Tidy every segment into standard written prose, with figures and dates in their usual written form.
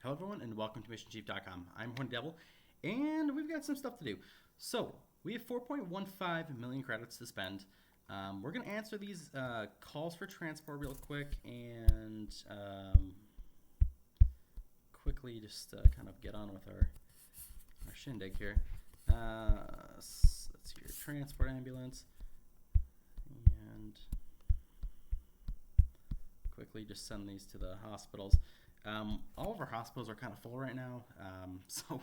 Hello everyone and welcome to MissionChief.com. I'm Horn Devil and we've got some stuff to do. So we have 4.15 million credits to spend. We're going to answer these calls for transport real quick and quickly just kind of get on with our shindig here. Let's see your transport ambulance and quickly just send these to the hospitals. All of our hospitals are kind of full right now, so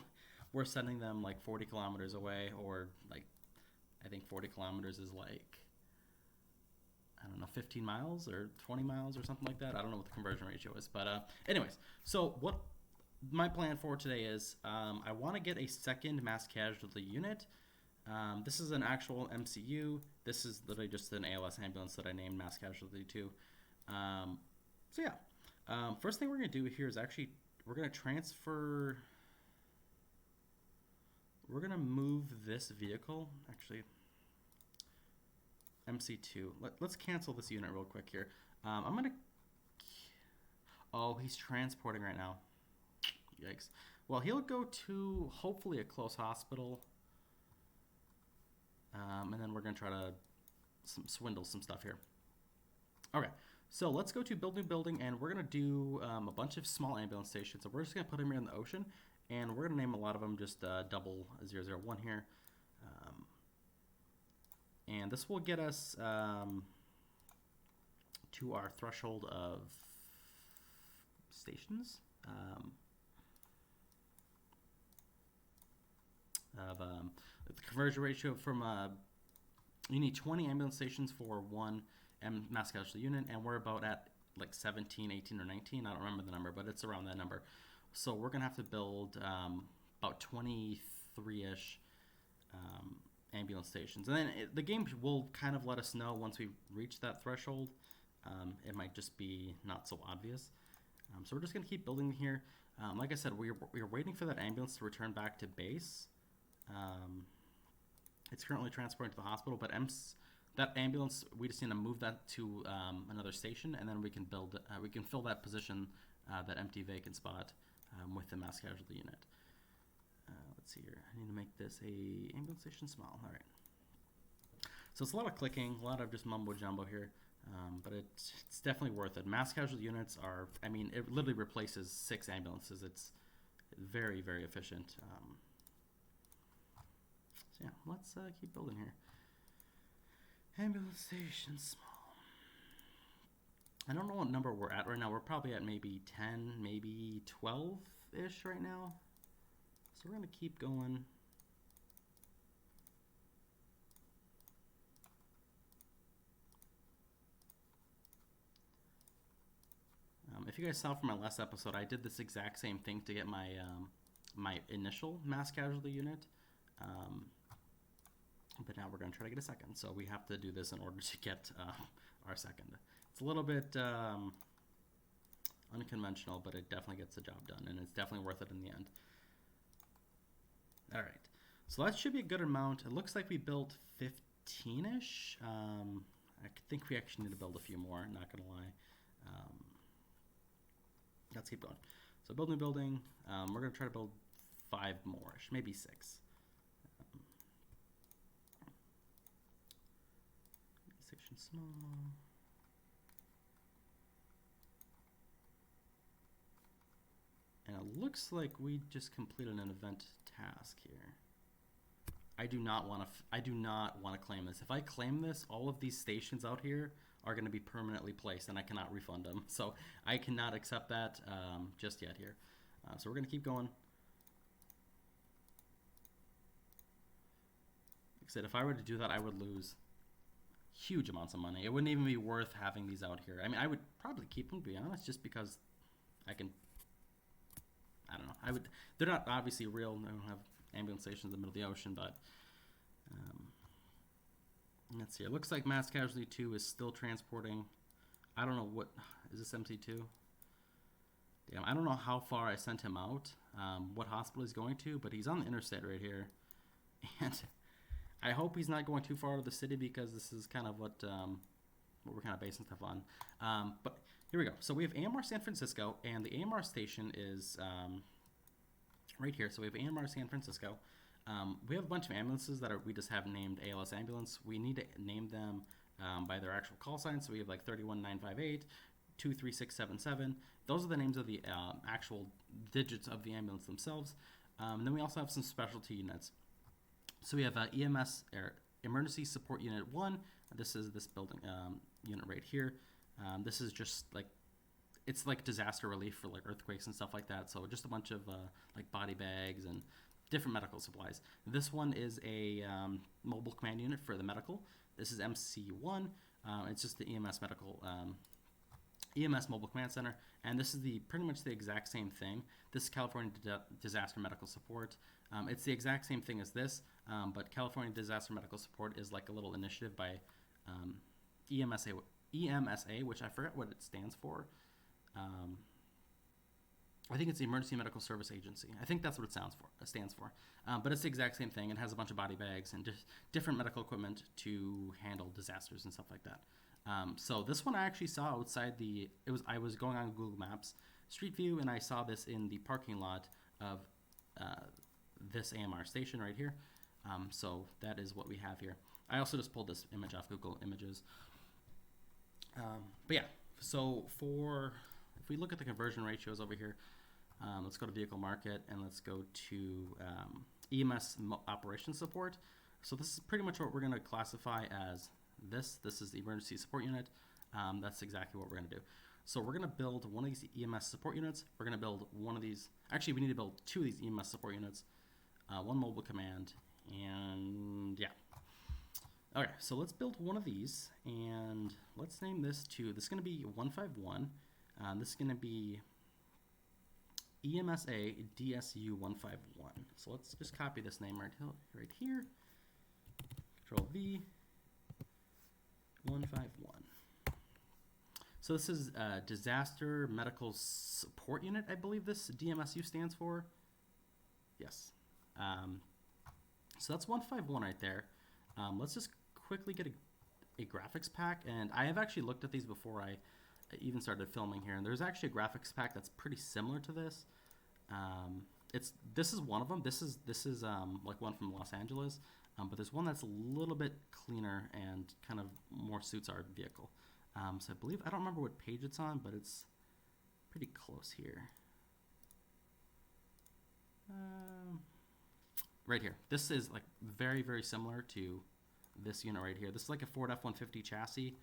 we're sending them like 40 kilometers away, or like I think 40 kilometers is like, I don't know, 15 miles or 20 miles or something like that. I don't know what the conversion ratio is, but anyways, so what my plan for today is I want to get a second mass casualty unit. This is an actual MCU. This is literally just an ALS ambulance that I named mass casualty to. So yeah. First thing we're going to do here is actually we're going to transfer. We're going to move this vehicle. Actually, MC2. Let's cancel this unit real quick here. I'm going to. Oh, he's transporting right now. Yikes. Well, he'll go to hopefully a close hospital. And then we're going to try to swindle some stuff here. Okay. So let's go to build new building, and we're going to do a bunch of small ambulance stations. So we're just going to put them here in the ocean, and we're going to name a lot of them just double 001 here. And this will get us to our threshold of stations. The conversion ratio from you need 20 ambulance stations for one mass casualty unit, and we're about at like 17, 18, or 19. I don't remember the number, but it's around that number. So we're going to have to build about 23-ish ambulance stations. And then the game will kind of let us know once we reach that threshold. It might just be not so obvious. So we're just going to keep building here. Like I said, we're waiting for that ambulance to return back to base. It's currently transporting to the hospital, but that ambulance, we just need to move that to another station, and then we can build. We can fill that position, that empty vacant spot, with the mass casualty unit. Let's see here. I need to make this a ambulance station small. All right. So it's a lot of clicking, a lot of just mumbo jumbo here, but it's definitely worth it. Mass casualty units are. I mean, it literally replaces 6 ambulances. It's very, very efficient. So yeah, let's keep building here. Ambulance station small. I don't know what number we're at right now. We're probably at maybe 10, maybe 12-ish right now. So we're going to keep going. If you guys saw from my last episode, I did this exact same thing to get my my initial mass casualty unit. But now we're going to try to get a second. So we have to do this in order to get our second. It's a little bit unconventional, but it definitely gets the job done, and it's definitely worth it in the end. All right. So that should be a good amount. It looks like we built 15-ish. I think we actually need to build a few more, not going to lie. Let's keep going. So build new building. We're going to try to build 5 more, maybe 6. Section small. And it looks like we just completed an event task here. I do not want to claim this. If I claim this, all of these stations out here are going to be permanently placed, and I cannot refund them. So I cannot accept that just yet here. So we're going to keep going. Like I said, if I were to do that, I would lose huge amounts of money. It wouldn't even be worth having these out here. I mean, I would probably keep them, to be honest, just because I can. I don't know. They're not obviously real. I don't have ambulance stations in the middle of the ocean, but let's see. It looks like mass casualty 2 is still transporting. I don't know what is this MC2. Damn, I don't know how far I sent him out. What hospital he's going to, but he's on the interstate right here, and I hope he's not going too far out of the city, because this is kind of what we're kind of basing stuff on. But here we go. So we have AMR San Francisco, and the AMR station is right here. So we have AMR San Francisco. We have a bunch of ambulances that we just have named ALS ambulance. We need to name them by their actual call signs. So we have like 31958, 23677. Those are the names of the actual digits of the ambulance themselves. And then we also have some specialty units. So we have EMS, or Emergency Support Unit 1. This is this building unit right here. This is just like, it's like disaster relief for like earthquakes and stuff like that. So just a bunch of like body bags and different medical supplies. This one is a mobile command unit for the medical. This is MC1. It's just the EMS medical EMS Mobile Command Center, and this is pretty much the exact same thing. This is California Disaster Medical Support. It's the exact same thing as this, but California Disaster Medical Support is like a little initiative by EMSA, which I forget what it stands for. I think it's the Emergency Medical Service Agency. I think that's what it stands for. But it's the exact same thing. It has a bunch of body bags and just different medical equipment to handle disasters and stuff like that. So this one I actually saw outside I was going on Google Maps Street View, and I saw this in the parking lot of this AMR station right here. So that is what we have here. I also just pulled this image off Google Images. But yeah, so if we look at the conversion ratios over here, let's go to vehicle market and let's go to EMS operations support. So this is pretty much what we're going to classify as this. This is the emergency support unit. That's exactly what we're going to do. So we're going to build one of these EMS support units. We're going to build one of these. Actually, we need to build two of these EMS support units, one mobile command, and yeah. Okay, so let's build one of these, and let's name this this is going to be 151. This is going to be EMSA DSU 151. So let's just copy this name right here. Control V, 151. So this is Disaster Medical Support Unit, I believe this DMSU stands for. Yes. So that's 151 right there. Let's just quickly get a graphics pack, and I have actually looked at these before I even started filming here, and there's actually a graphics pack that's pretty similar to this. This is one of them. This is like one from Los Angeles, but there's one that's a little bit cleaner and kind of more suits our vehicle. So I believe, I don't remember what page it's on, but it's pretty close here. Right here. This is like very, very similar to this unit right here. This is like a Ford F-150 chassis,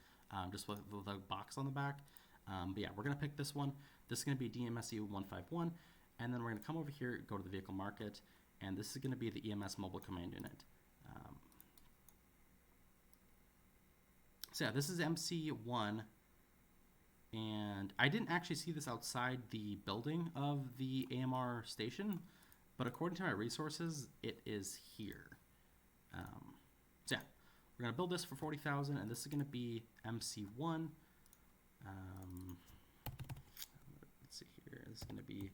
just with the box on the back. But yeah, we're going to pick this one. This is going to be DMSU 151. And then we're going to come over here, go to the vehicle market, and this is going to be the EMS mobile command unit. So yeah, this is MC1, and I didn't actually see this outside the building of the AMR station, but according to my resources, it is here. So yeah, we're going to build this for 40,000, and this is going to be MC1. Let's see here. This is going to be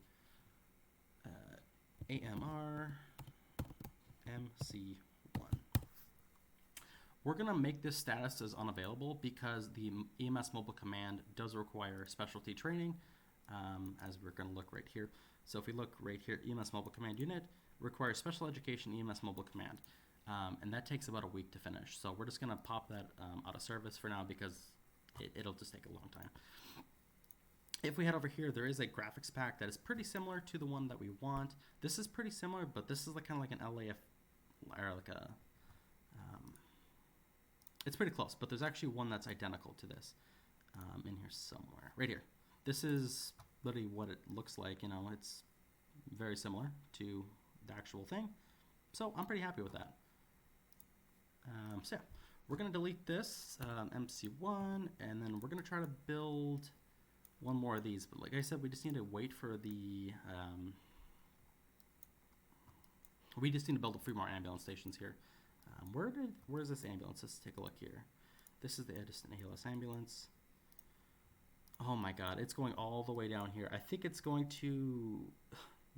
AMR MC1. We're going to make this status as unavailable because the EMS mobile command does require specialty training, as we're going to look right here. So if we look right here, EMS mobile command unit requires special education EMS mobile command, and that takes about a week to finish. So we're just going to pop that out of service for now because it'll just take a long time. If we head over here, there is a graphics pack that is pretty similar to the one that we want. This is pretty similar, but this is like kind of like an LAF, or like a, it's pretty close, but there's actually one that's identical to this in here somewhere. Right here. This is literally what it looks like. You know, it's very similar to the actual thing. So I'm pretty happy with that. So yeah, we're going to delete this MC1, and then we're going to try to build one more of these. But like I said, we just need to wait for the, we just need to build a few more ambulance stations here. Where's this ambulance? Let's take a look here. This is the Edison ALS ambulance. Oh my God, it's going all the way down here. I think it's going to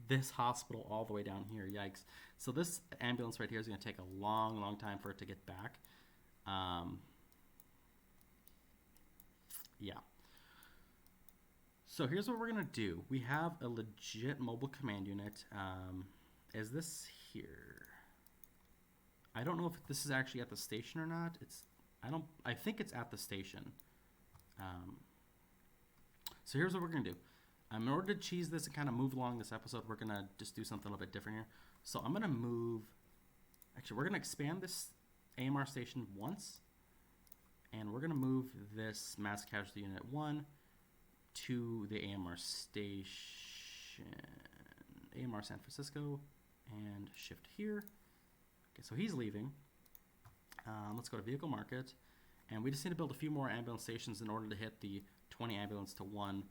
this hospital all the way down here. Yikes. So this ambulance right here is going to take a long, long time for it to get back. Yeah. So here's what we're gonna do. We have a legit mobile command unit. Is this here? I don't know if this is actually at the station or not. I think it's at the station. So here's what we're gonna do. In order to cheese this and kind of move along this episode, we're gonna just do something a little bit different here. So I'm gonna move. Actually, we're gonna expand this AMR station once, and we're gonna move this mass casualty unit 1 to the AMR station, AMR San Francisco, and shift here. Okay, so he's leaving. Let's go to vehicle market, and we just need to build a few more ambulance stations in order to hit the 20 ambulance to 1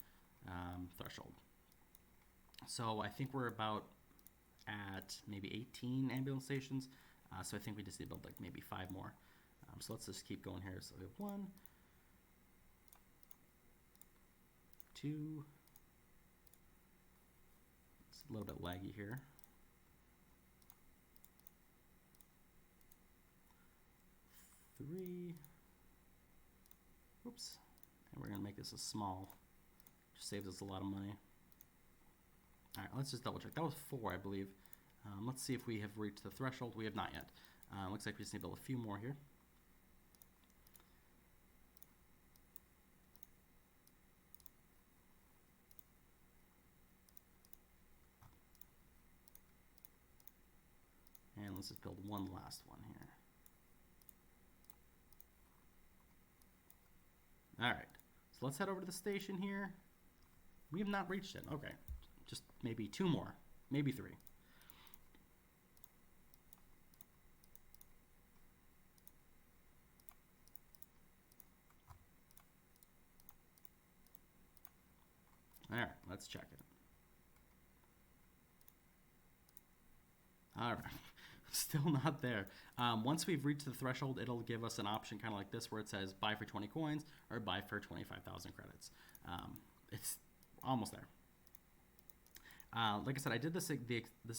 threshold. So I think we're about at maybe 18 ambulance stations. So I think we just need to build like maybe 5 more. So let's just keep going here. So we have 1, 2. It's a little bit laggy here. 3. Oops. And we're gonna make this a small. Just saves us a lot of money. All right, let's just double check. That was 4, I believe. Let's see if we have reached the threshold. We have not yet. Looks like we just need to build a few more here. And let's just build one last one here. All right, so let's head over to the station here. We have not reached it. Okay, just maybe 2 more, maybe 3. All right, let's check it. All right, still not there. Once we've reached the threshold, it'll give us an option kind of like this where it says buy for 20 coins or buy for 25,000 credits. It's almost there. Like I said, I did this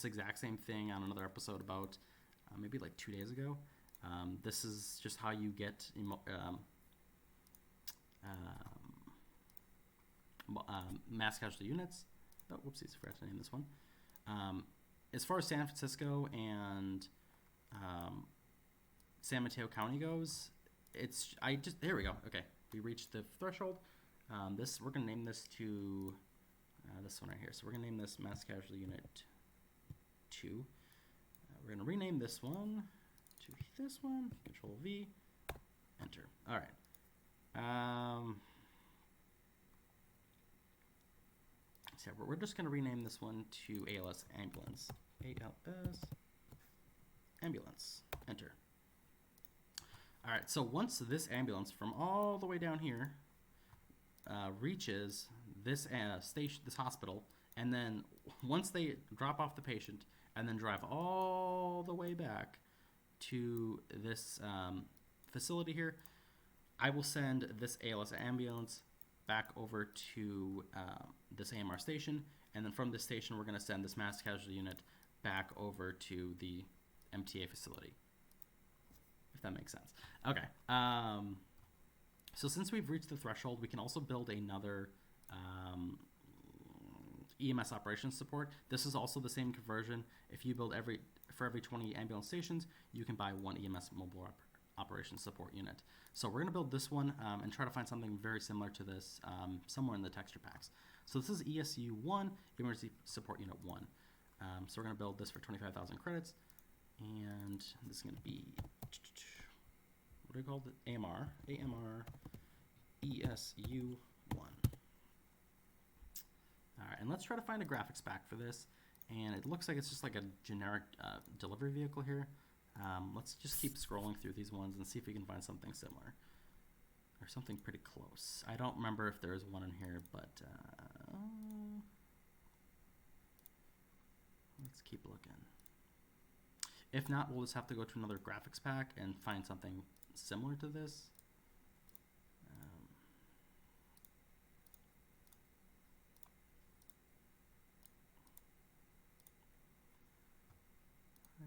exact same thing on another episode about maybe like 2 days ago. This is just how you get mass casualty units. Oh, whoopsies, forgot to name this one. As far as San Francisco and San Mateo County goes, there we go. Okay, we reached the threshold. We're gonna name this to this one right here. So we're gonna name this Mass Casualty Unit 2. We're gonna rename this one to this one. Control V, enter. All right. So we're just gonna rename this one to ALS Ambulance. ALS Ambulance. Enter. All right. So once this ambulance from all the way down here reaches this station, this hospital, and then once they drop off the patient and then drive all the way back to this facility here, I will send this ALS ambulance back over to this AMR station, and then from this station we're going to send this mass casualty unit back over to the MTA facility, if that makes sense. Okay. So since we've reached the threshold, we can also build another EMS operations support. This is also the same conversion. If you build for every 20 ambulance stations, you can buy 1 EMS mobile operations support unit. So we're going to build this one and try to find something very similar to this somewhere in the texture packs. So this is ESU1, Emergency Support Unit 1. So we're going to build this for 25,000 credits. And this is going to be, what do we call it? AMR ESU1. All right, and let's try to find a graphics pack for this. And it looks like it's just like a generic delivery vehicle here. Let's just keep scrolling through these ones and see if we can find something similar or something pretty close. I don't remember if there is one in here, but let's keep looking. If not, we'll just have to go to another graphics pack and find something similar to this.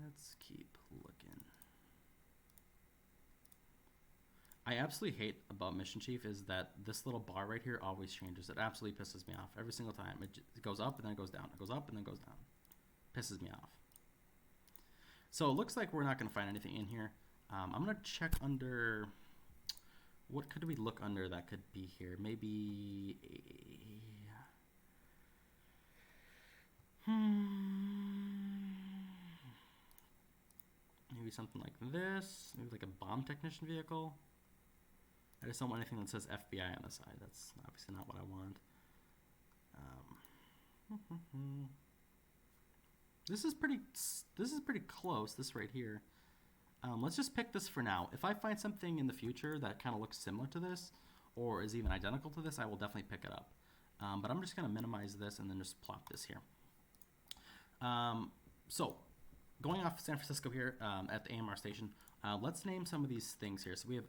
Let's keep looking. I absolutely hate about Mission Chief is that this little bar right here always changes. It absolutely pisses me off every single time. It goes up and then it goes down. It goes up and then goes down. Pisses me off. So it looks like we're not going to find anything in here. I'm going to check under... What could we look under that could be here? Maybe... Maybe something like this. Maybe like a bomb technician vehicle. I just don't want anything that says FBI on the side. That's obviously not what I want. This is pretty close. This right here. Let's just pick this for now. If I find something in the future that kind of looks similar to this, or is even identical to this, I will definitely pick it up. But I'm just going to minimize this and then just plop this here. So, going off San Francisco here at the AMR station, let's name some of these things here. So we have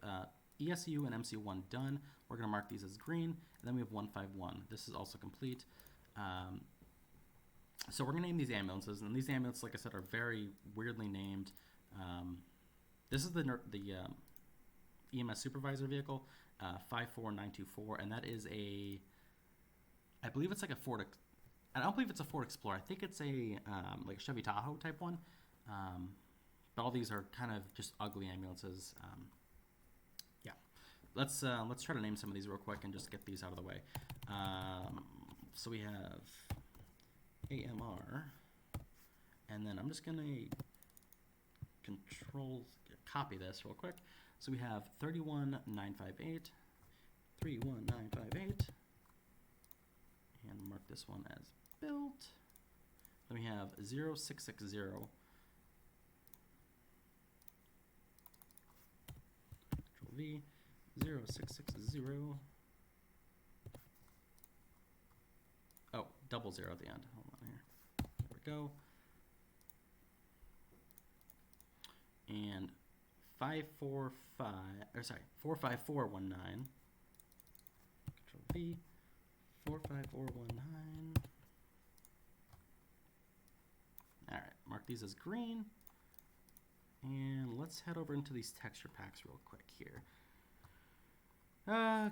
ESU and MC1 done. We're going to mark these as green. And then we have 151. This is also complete. So we're going to name these ambulances. And these ambulances, like I said, are very weirdly named. This is the EMS supervisor vehicle, 54924. And that is I believe it's like a Ford. I don't believe it's a Ford Explorer. I think it's a like a Chevy Tahoe type one. But all these are kind of just ugly ambulances. Yeah, let's try to name some of these real quick and just get these out of the way. So we have AMR, and then I'm just gonna copy this real quick. So we have 31958, 31958, and mark this one as built. Then we have 0660. Control V, 0660. Oh, 00 at the end. Hold on here. There we go. And 45419. Control V, 45419. All right, mark these as green. And let's head over into these texture packs real quick here. Okay,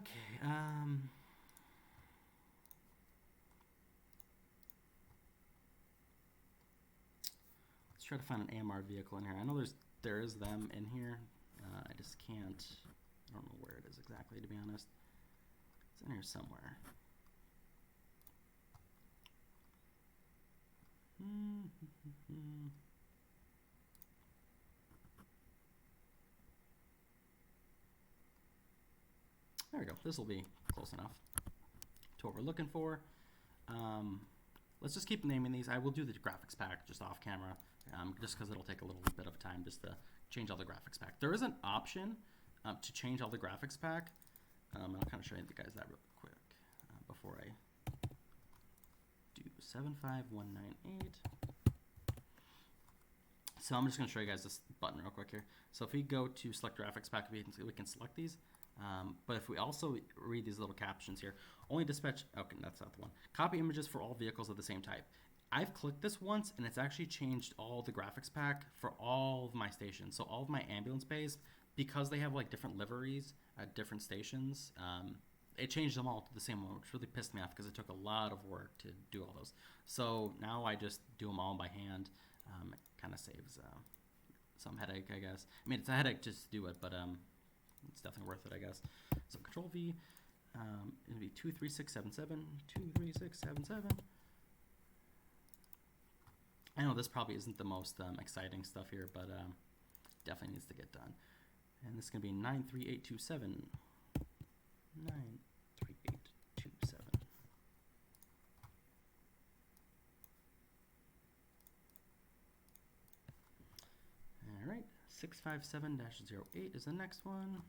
let's try to find an AMR vehicle in here. I know there is them in here. I just can't, I don't know where it is exactly, to be honest. It's in here somewhere. There we go. This will be close enough to what we're looking for. Let's just keep naming these. I will do the graphics pack just off camera, just because it'll take a little bit of time just to change all the graphics pack. There is an option to change all the graphics pack. I'll kind of show you guys that real quick before I do 75198. So I'm just going to show you guys this button real quick here. So if we go to select graphics pack, we can select these. But if we also read these little captions here, only dispatch, okay, that's not the one. Copy images for all vehicles of the same type. I've clicked this once and it's actually changed all the graphics pack for all of my stations. So all of my ambulance bays, because they have like different liveries at different stations, it changed them all to the same one, which really pissed me off because it took a lot of work to do all those. So now I just do them all by hand. It kind of saves some headache, I guess. I mean, it's a headache just to do it, but it's definitely worth it, I guess. So Control V, it'll be 23677, 23677. I know this probably isn't the most exciting stuff here, but definitely needs to get done. And this is going to be 93827. 93827. All right, 657-08 is the next one.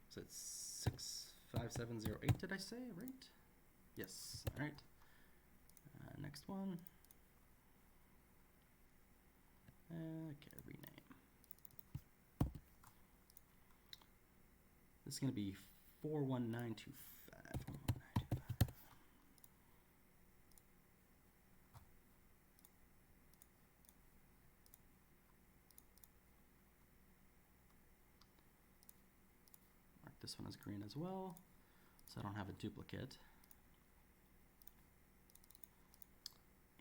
So it's 65708, did I say, right? Yes, all right. Next one. Okay, rename. This is going to be 41925. 41925. this one as green as well, so I don't have a duplicate.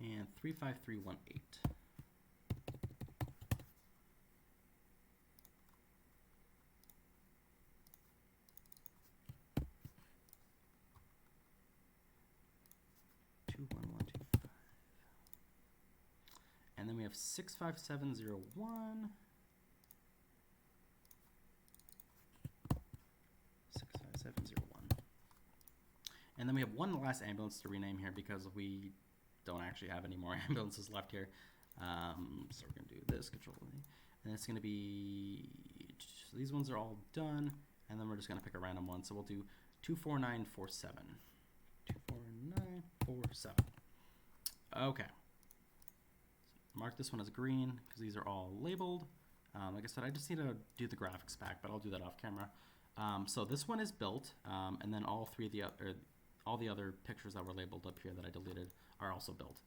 And 35318. And then we have 65701. 65701. And then we have one last ambulance to rename here because we don't actually have any more ambulances left here. So we're going to do this, Control V. And it's going to be, so these ones are all done. And then we're just going to pick a random one. So we'll do 24947. 24947. Okay. Mark this one as green because these are all labeled. Like I said, I just need to do the graphics pack, but I'll do that off camera. So this one is built, and then all the other pictures that were labeled up here that I deleted are also built.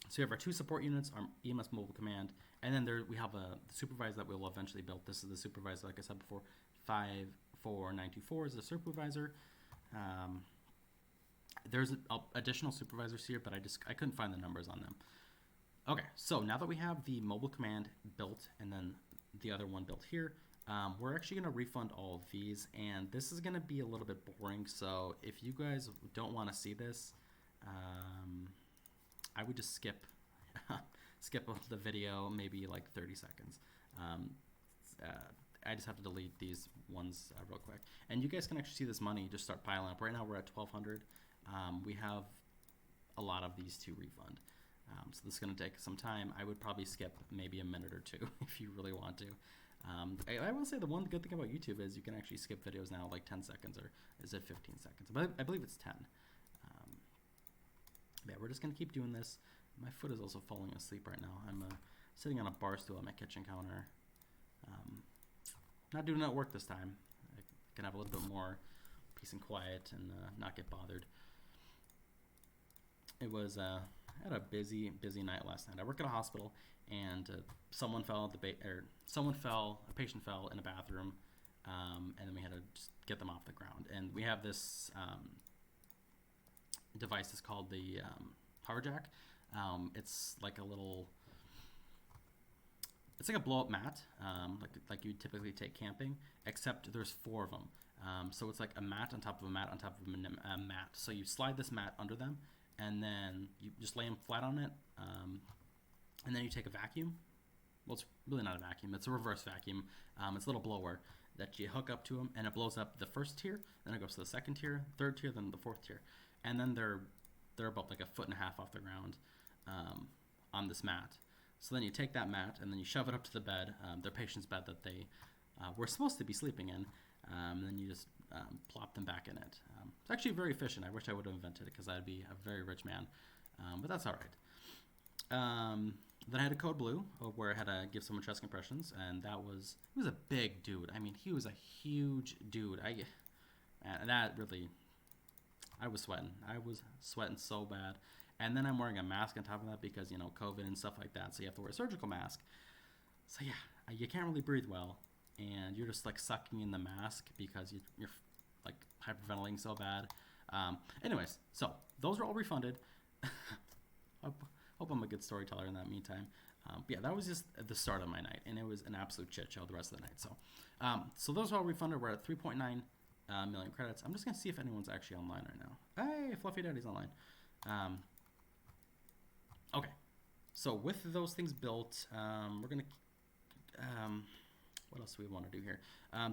So we have our 2 support units, our EMS mobile command, and then we have the supervisor that we will eventually build. This is the supervisor, like I said before. 54924 is the supervisor. There's additional supervisors here, but I couldn't find the numbers on them. Okay, so now that we have the mobile command built and then the other one built here, we're actually going to refund all of these, and this is going to be a little bit boring, so if you guys don't want to see this, I would just skip the video, maybe like 30 seconds. I just have to delete these ones real quick. And you guys can actually see this money just start piling up. Right now we're at 1,200. We have a lot of these to refund. So this is going to take some time. I would probably skip maybe a minute or two if you really want to. I will say the one good thing about YouTube is you can actually skip videos now like 10 seconds, or is it 15 seconds? But I believe it's 10. Yeah, we're just going to keep doing this. My foot is also falling asleep right now. I'm sitting on a bar stool at my kitchen counter. Not doing it at work this time. I can have a little bit more peace and quiet and not get bothered. It was I had a busy night last night. I work at a hospital, and someone fell. A patient fell in a bathroom, and then we had to just get them off the ground. And we have this device that's called the Hover Jack. It's like a little. It's like a blow-up mat, like you typically take camping, except there's 4 of them. So it's like a mat on top of a mat on top of a mat. So you slide this mat under them, and then you just lay them flat on it, and then you take a vacuum. Well, it's really not a vacuum. It's a reverse vacuum. It's a little blower that you hook up to them, and it blows up the first tier, then it goes to the second tier, third tier, then the 4th tier. And then they're about like 1.5 feet off the ground on this mat. So then you take that mat and then you shove it up to the bed, their patient's bed that they were supposed to be sleeping in, and then you just plop them back in it. It's actually very efficient. I wish I would have invented it because I'd be a very rich man, but that's all right. Then I had a Code Blue where I had to give someone chest compressions, and he was a big dude. I mean, he was a huge dude. I was sweating. I was sweating so bad. And then I'm wearing a mask on top of that because, COVID and stuff like that. So you have to wear a surgical mask. So yeah, you can't really breathe well. And you're just like sucking in the mask because you're like hyperventilating so bad. Anyways, so those are all refunded. Hope I'm a good storyteller in that meantime. But yeah, that was just the start of my night. And it was an absolute shit show the rest of the night. So those are all refunded. We're at 3.9 million credits. I'm just going to see if anyone's actually online right now. Hey, Fluffy Daddy's online. Okay, so with those things built, we're going to, what else do we want to do here?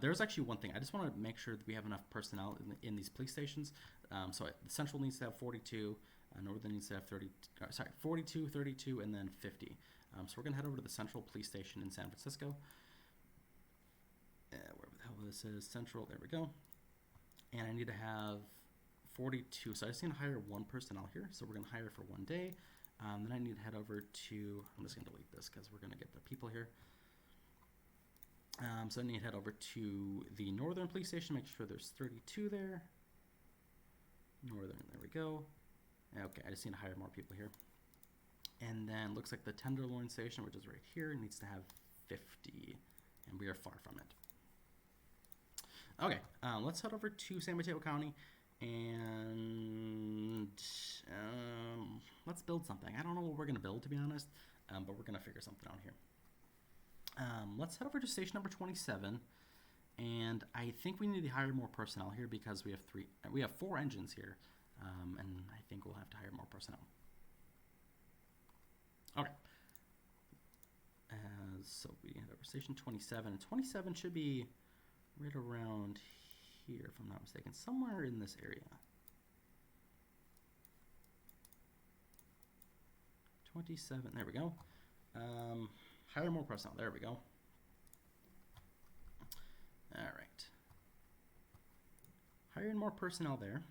There's actually one thing. I just want to make sure that we have enough personnel in these police stations. So Central needs to have 42, Northern needs to have 42, 32, and then 50. So we're going to head over to the Central Police Station in San Francisco. Wherever the hell this is, Central, there we go. And I need to have 42, so I just need to hire 1 personnel here. So we're going to hire for 1 day. Then I need to head over to, I'm just going to delete this because we're going to get the people here. So I need to head over to the Northern Police Station, make sure there's 32 there. Northern, there we go. Okay, I just need to hire more people here. And then looks like the Tenderloin Station, which is right here, needs to have 50, and we are far from it. Okay, let's head over to San Mateo County and let's build something. I don't know what we're gonna build, to be honest, but we're gonna figure something out here. Let's head over to station number 27, and I think we need to hire more personnel here because we have 4 engines here, and I think we'll have to hire more personnel. Okay. So we head over station 27, and 27 should be right around here, if I'm not mistaken, somewhere in this area. 27, there we go. Hire more personnel, there we go. All right. Hiring more personnel there.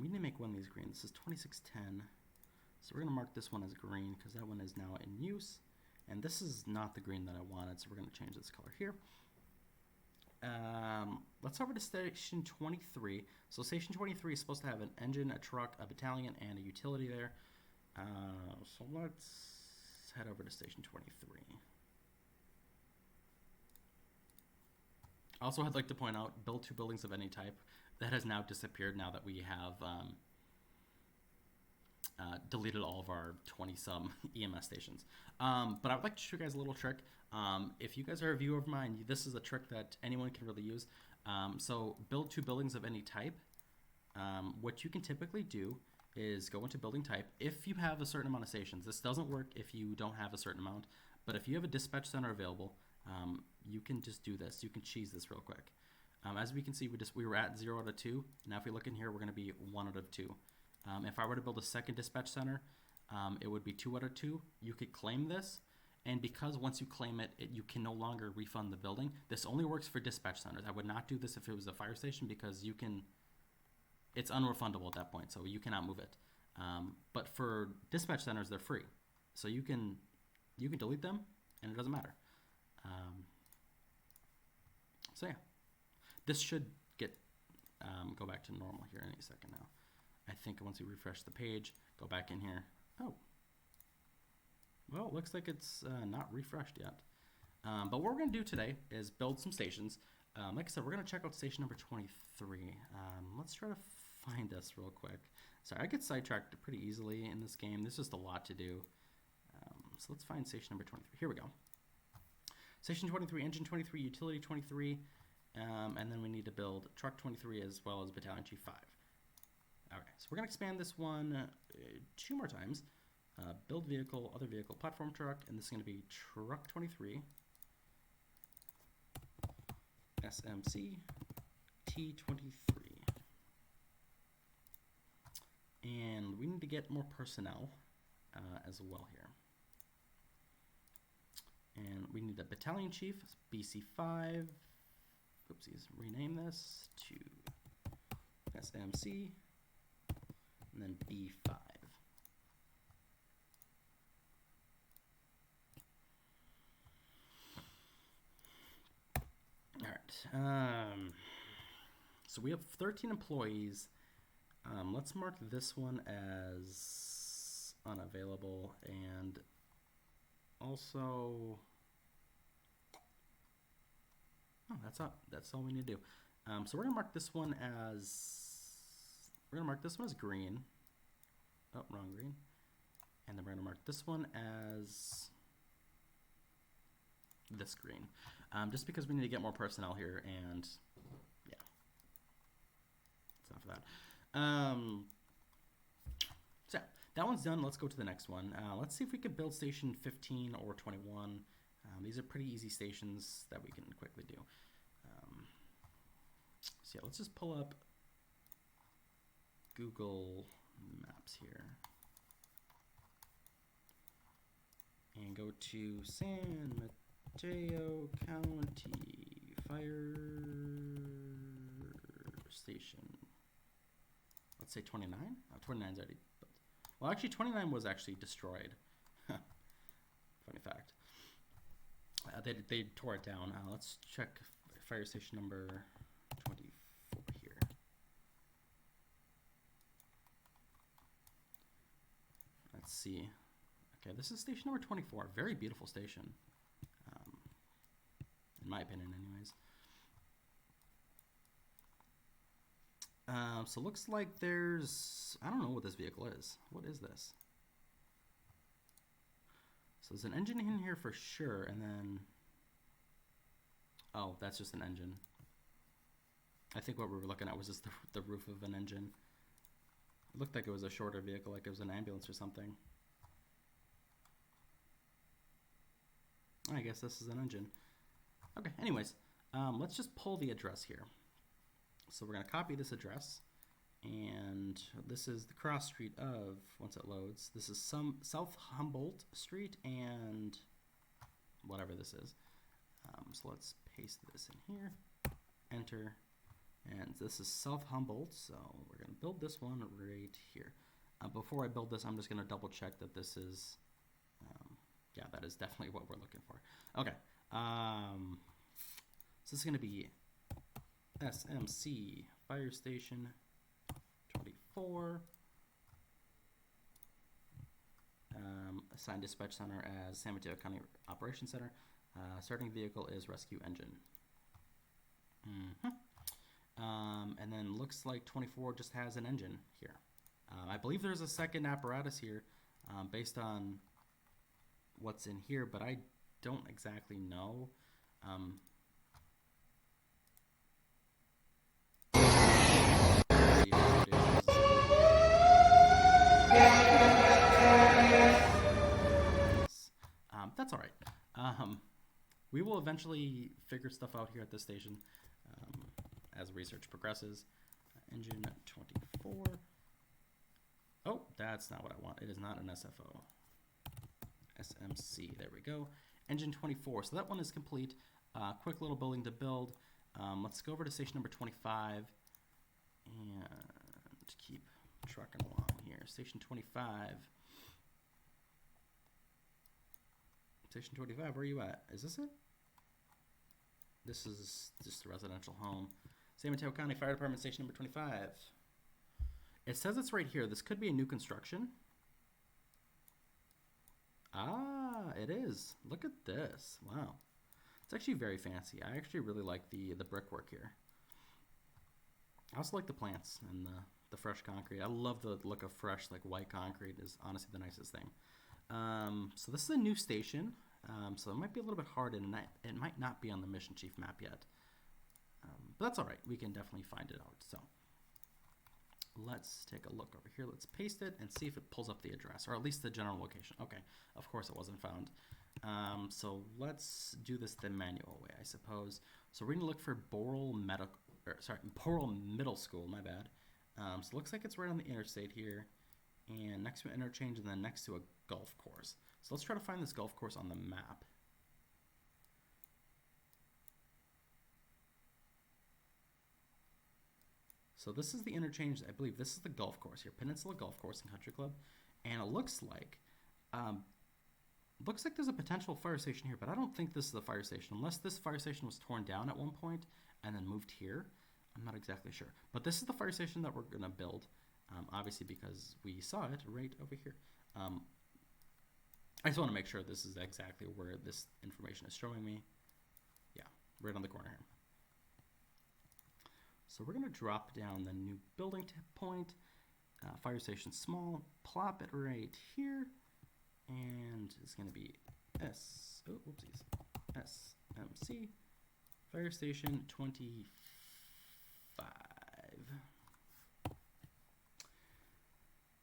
We need to make one of these green. This is 2610. So we're going to mark this one as green because that one is now in use. And this is not the green that I wanted, so we're going to change this color here. Let's over to station 23. So station 23 is supposed to have an engine, a truck, a battalion, and a utility there. So let's head over to station 23. Also, I'd like to point out, build 2 buildings of any type. That has now disappeared now that we have deleted all of our 20-some EMS stations. But I would like to show you guys a little trick. If you guys are a viewer of mine, this is a trick that anyone can really use. So build 2 buildings of any type. What you can typically do is go into building type. If you have a certain amount of stations, this doesn't work if you don't have a certain amount, but if you have a dispatch center available, you can just do this. You can cheese this real quick. As we can see, we were at 0 out of 2. Now if we look in here, we're going to be 1 out of 2. If I were to build a second dispatch center, it would be 2 out of 2. You could claim this, and because once you claim it, you can no longer refund the building. This only works for dispatch centers. I would not do this if it was a fire station because it's unrefundable at that point, so you cannot move it. But for dispatch centers, they're free, so you can delete them, and it doesn't matter. So yeah, this should go back to normal here any second now. I think once we refresh the page, go back in here. Oh, well, it looks like it's not refreshed yet. But what we're going to do today is build some stations. Like I said, we're going to check out station number 23. Let's try to find this real quick. Sorry, I get sidetracked pretty easily in this game. There's just a lot to do. So let's find station number 23. Here we go. Station 23, engine 23, utility 23, and then we need to build truck 23 as well as battalion chief 5. Okay, so we're going to expand this one 2 more times. Build vehicle, other vehicle, platform truck, and this is going to be truck 23, SMC, T23. And we need to get more personnel as well here. And we need a battalion chief, BC5. Oopsies, rename this to SMC, and then B5. All right. So we have 13 employees. Let's mark this one as unavailable, and also, oh, that's all we need to do. So we're gonna mark this one as green. Oh, wrong green. And then we're gonna mark this one as this green, just because we need to get more personnel here, and yeah, that's enough of that. So yeah, that one's done. Let's go to the next one. Let's see if we could build station 15 or 21. These are pretty easy stations that we can quickly do. So yeah, let's just pull up Google Maps here and go to San Mateo County Fire Station. Let's say 29. Oh, 29 is already built. Well, actually, 29 was actually destroyed. Funny fact. They tore it down. Let's check fire station number 24 here. Let's see. Okay, this is station number 24. Very beautiful station. in my opinion anyways. So looks like there's, I don't know what this vehicle is. What is this? So there's an engine in here for sure, and then, oh, that's just an engine. I think what we were looking at was just the roof of an engine. It looked like it was a shorter vehicle, like it was an ambulance or something. I guess this is an engine. Okay, anyways, let's just pull the address here. So we're going to copy this address, and this is the cross street of, once it loads, this is some South Humboldt Street and whatever this is. So let's paste this in here, enter, and this is South Humboldt, so we're going to build this one right here. Before I build this, I'm just going to double check that this is, yeah, that is definitely what we're looking for. Okay, so this is going to be SMC Fire Station 24, assigned dispatch center as San Mateo County Operations Center. Starting vehicle is rescue engine. And then looks like 24 just has an engine here. I believe there's a second apparatus here based on what's in here, but I don't exactly know. That's all right. We will eventually figure stuff out here at this station as research progresses. Engine 24. Oh, that's not what I want. It is not an SFO. SMC, there we go. Engine 24, so that one is complete. Quick little building to build. Let's go over to station number 25 and keep trucking along here. Station 25. Station 25, where are you at? Is this it? This is just a residential home. San Mateo County Fire Department, station number 25. It says it's right here. This could be a new construction. Ah, it is. Look at this. Wow. It's actually very fancy. I actually really like the brickwork here. I also like the plants and the fresh concrete. I love the look of fresh, like white concrete is honestly the nicest thing. So this is a new station. So it might be a little bit hard and it might not be on the Mission Chief map yet. But that's all right. We can definitely find it out. So let's take a look over here. Let's paste it and see if it pulls up the address, or at least the general location. Okay, of course it wasn't found. So let's do this the manual way, I suppose. So we're gonna look for Boral Middle School, my bad. So it looks like it's right on the interstate here, and next to an interchange, and then next to a golf course. So let's try to find this golf course on the map. So this is the interchange. I believe this is the golf course here, Peninsula Golf Course and Country Club, and it looks like there's a potential fire station here, but I don't think this is the fire station unless this fire station was torn down at one point and then moved here. I'm not exactly sure, but this is the fire station that we're gonna build, obviously because we saw it right over here. I just want to make sure this is exactly where this information is showing me. Yeah, right on the corner here. So we're going to drop down the new building point, fire station small, plop it right here, and it's going to be SMC, fire station 25.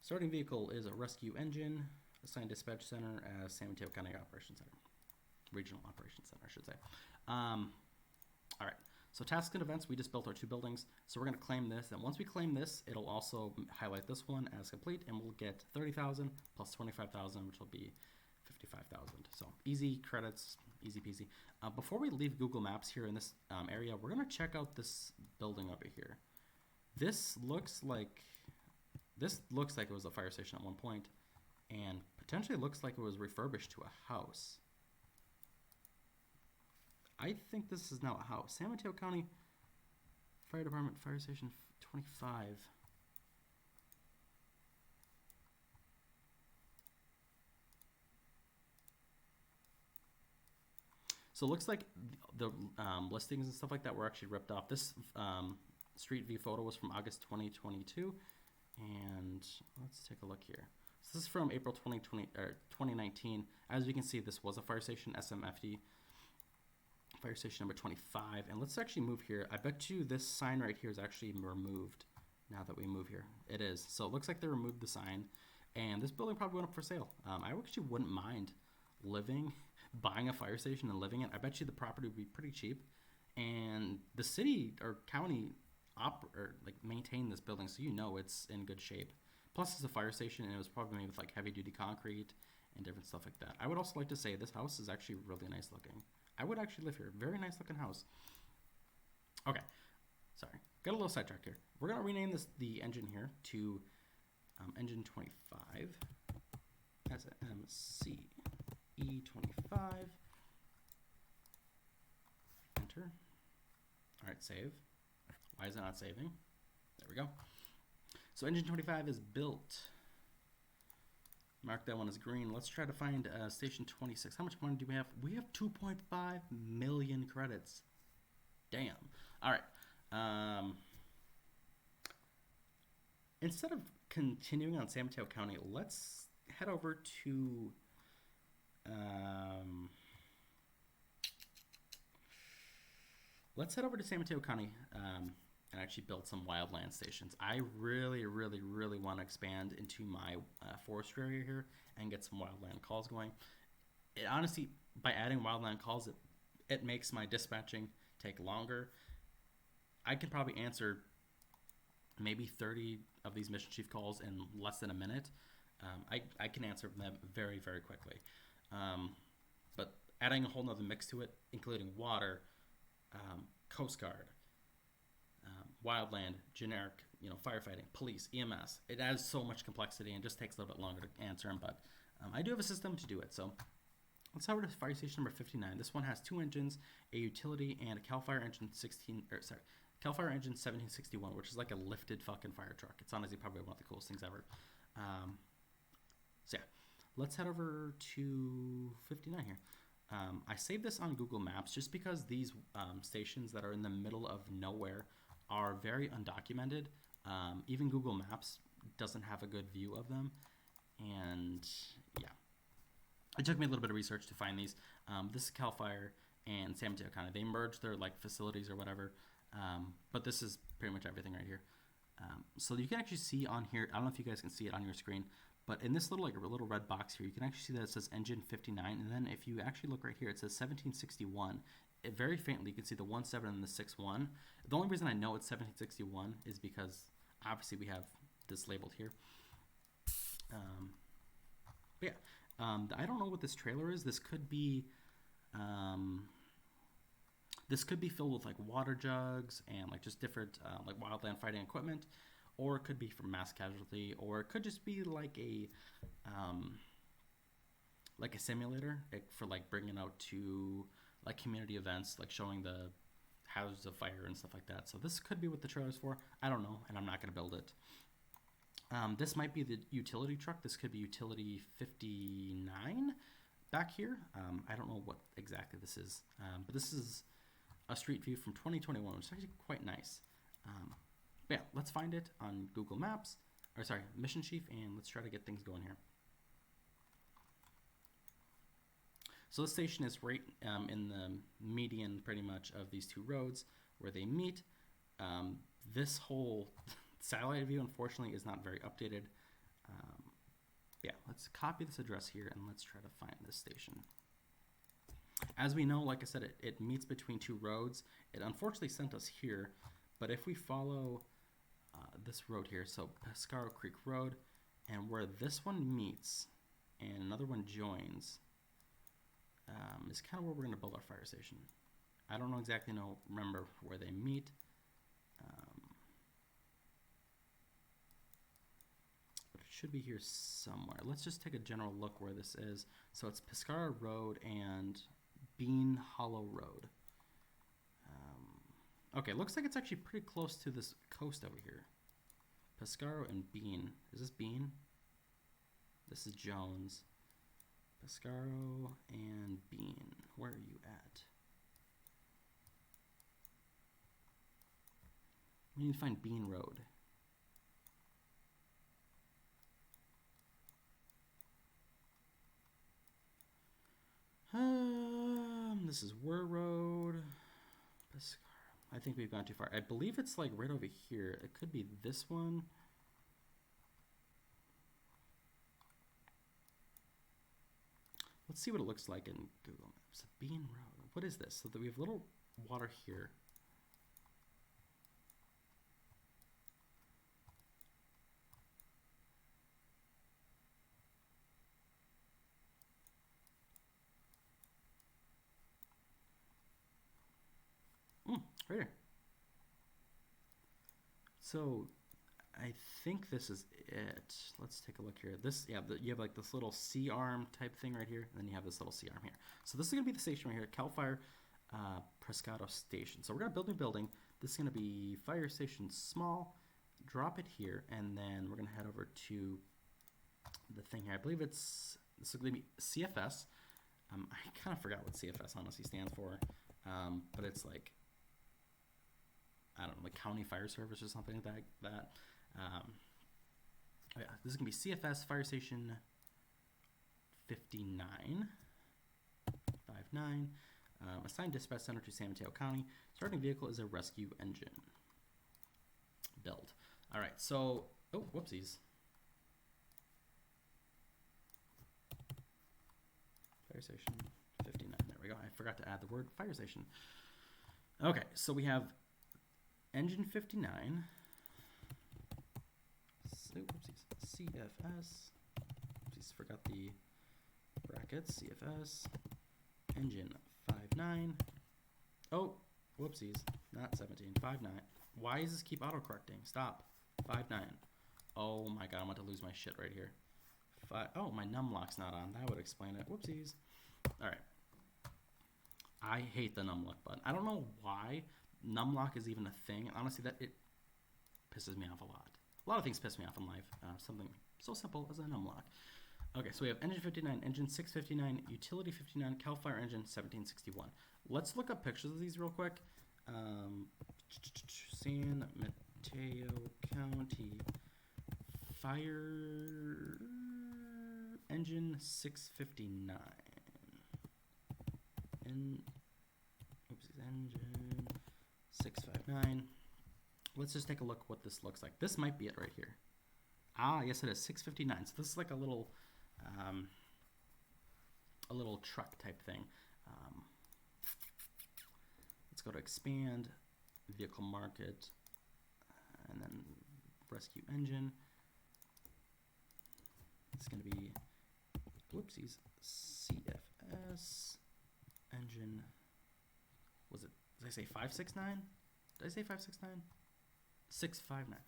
Starting vehicle is a rescue engine, assigned dispatch center as San Mateo County Operations Center, Regional Operations Center, I should say. All right. So tasks and events, we just built our 2 buildings. So we're going to claim this. And once we claim this, it'll also highlight this one as complete, and we'll get 30,000 plus 25,000, which will be 55,000. So easy credits, easy peasy. Before we leave Google Maps here in this area, we're going to check out this building over here. This looks like it was a fire station at one point, and potentially looks like it was refurbished to a house. I think this is now a house. San Mateo County Fire Department, Fire Station 25. So it looks like the listings and stuff like that were actually ripped off. This street view photo was from August 2022, and let's take a look here. So this is from April 2019. As you can see, this was a fire station, SMFD, fire station number 25. And let's actually move here. I bet you this sign right here is actually removed now that we move here. It is. So it looks like they removed the sign, and this building probably went up for sale. I actually wouldn't mind buying a fire station and living it. I bet you the property would be pretty cheap, and the city or county maintain this building, so you know it's in good shape. Plus, it's a fire station, and it was probably made with like heavy duty concrete and different stuff like that. I would also like to say this house is actually really nice looking. I would actually live here. Very nice looking house. Okay, sorry, got a little sidetracked here. We're gonna rename the engine here to engine 25. That's an MCE25. Enter. All right, save. Why is it not saving? There we go. So engine 25 is built. Mark that one as green. Let's try to find station 26. How much money do we have? We have 2.5 million credits. Damn. All right. Instead of continuing on San Mateo County, let's head over to San Mateo County and actually build some wildland stations. I really, really, really want to expand into my forestry area here and get some wildland calls going. It honestly, by adding wildland calls, it makes my dispatching take longer. I can probably answer maybe 30 of these mission chief calls in less than a minute. I can answer them very, very quickly. But adding a whole nother mix to it, including water, Coast Guard, wildland, generic, firefighting, police, EMS. It adds so much complexity and just takes a little bit longer to answer them, but I do have a system to do it. So let's head over to fire station number 59. This one has 2 engines, a utility, and a Cal Fire engine 1761, which is like a lifted fucking fire truck. It's honestly probably one of the coolest things ever. So yeah, let's head over to 59 here. I saved this on Google Maps just because these stations that are in the middle of nowhere are very undocumented. Even Google Maps doesn't have a good view of them. And yeah, it took me a little bit of research to find these. This is Cal Fire and San Mateo County. They merged their facilities or whatever. But this is pretty much everything right here. So you can actually see on here, I don't know if you guys can see it on your screen, but in this little red box here, you can actually see that it says engine 59. And then if you actually look right here, it says 1761. Very faintly, you can see the 17 and the 61. The only reason I know it's 1761 is because obviously we have this labeled here. But yeah, I don't know what this trailer is. This could be filled with like water jugs and like just different like wildland fighting equipment, or it could be for mass casualty, or it could just be like a simulator for like bringing out to like community events, like showing the hazards of fire and stuff like that. So this could be what the trailer's for. I don't know, and I'm not going to build it. This might be the utility truck. This could be utility 59 back here. I don't know what exactly this is, but this is a street view from 2021, which is actually quite nice. But yeah, let's find it on Google Maps, Mission Chief, and let's try to get things going here. So this station is right in the median, pretty much, of these 2 roads where they meet. This whole satellite view, unfortunately, is not very updated. Yeah, let's copy this address here and let's try to find this station. As we know, like I said, it meets between 2 roads. It unfortunately sent us here, but if we follow this road here, so Pescaro Creek Road, and where this one meets and another one joins, is kind of where we're going to build our fire station. I don't know exactly remember where they meet. But it should be here somewhere. Let's just take a general look where this is. So it's Pescara Road and Bean Hollow Road. Okay, looks like it's actually pretty close to this coast over here. Pescaro and Bean. Is this Bean? This is Jones. Pescaro and Bean. Where are you at? We need to find Bean Road. This is Wur Road. I think we've gone too far. I believe it's like right over here. It could be this one. Let's see what it looks like in Google Maps. Bean Road. What is this? So that we have little water here. Right here. So I think this is it. Let's take a look here. This, yeah, you have like this little C arm type thing right here, and then you have this little C arm here. So this is gonna be the station right here, Cal Fire Prescotto Station. So we're gonna build a new building. This is gonna be Fire Station Small. Drop it here, and then we're gonna head over to the thing here. I believe this is gonna be CFS. I kind of forgot what CFS honestly stands for, but it's like, I don't know, like County Fire Service or something like that. Oh yeah, this is gonna be CFS Fire Station 59. Assigned dispatch center to San Mateo County. Starting vehicle is a rescue engine. Build. All right, so, oh, whoopsies. Fire Station 59, there we go. I forgot to add the word fire station. Okay, so we have engine 59. So, whoopsies. CFS. Oopsies, forgot the brackets. CFS. Engine 59. Oh, whoopsies. Not 17. 59. Why does this keep autocorrecting? Stop. 59. Oh my god, I'm about to lose my shit right here. Oh, my numlock's not on. That would explain it. Whoopsies. Alright. I hate the numlock button. I don't know why numlock is even a thing. Honestly, it pisses me off a lot. A lot of things piss me off in life. Something so simple as a numlock. Okay, so we have engine 59, engine 659, utility 59, Cal Fire engine 1761. Let's look up pictures of these real quick. San Mateo County Fire engine 659. Engine 659. Let's just take a look what this looks like. This might be it right here. Ah, yes it is, 659. So this is like a little truck type thing. Let's go to expand, vehicle market, and then rescue engine. It's going to be, whoopsies, CFS engine. Was it, did I say 569? Did I say 569? 659.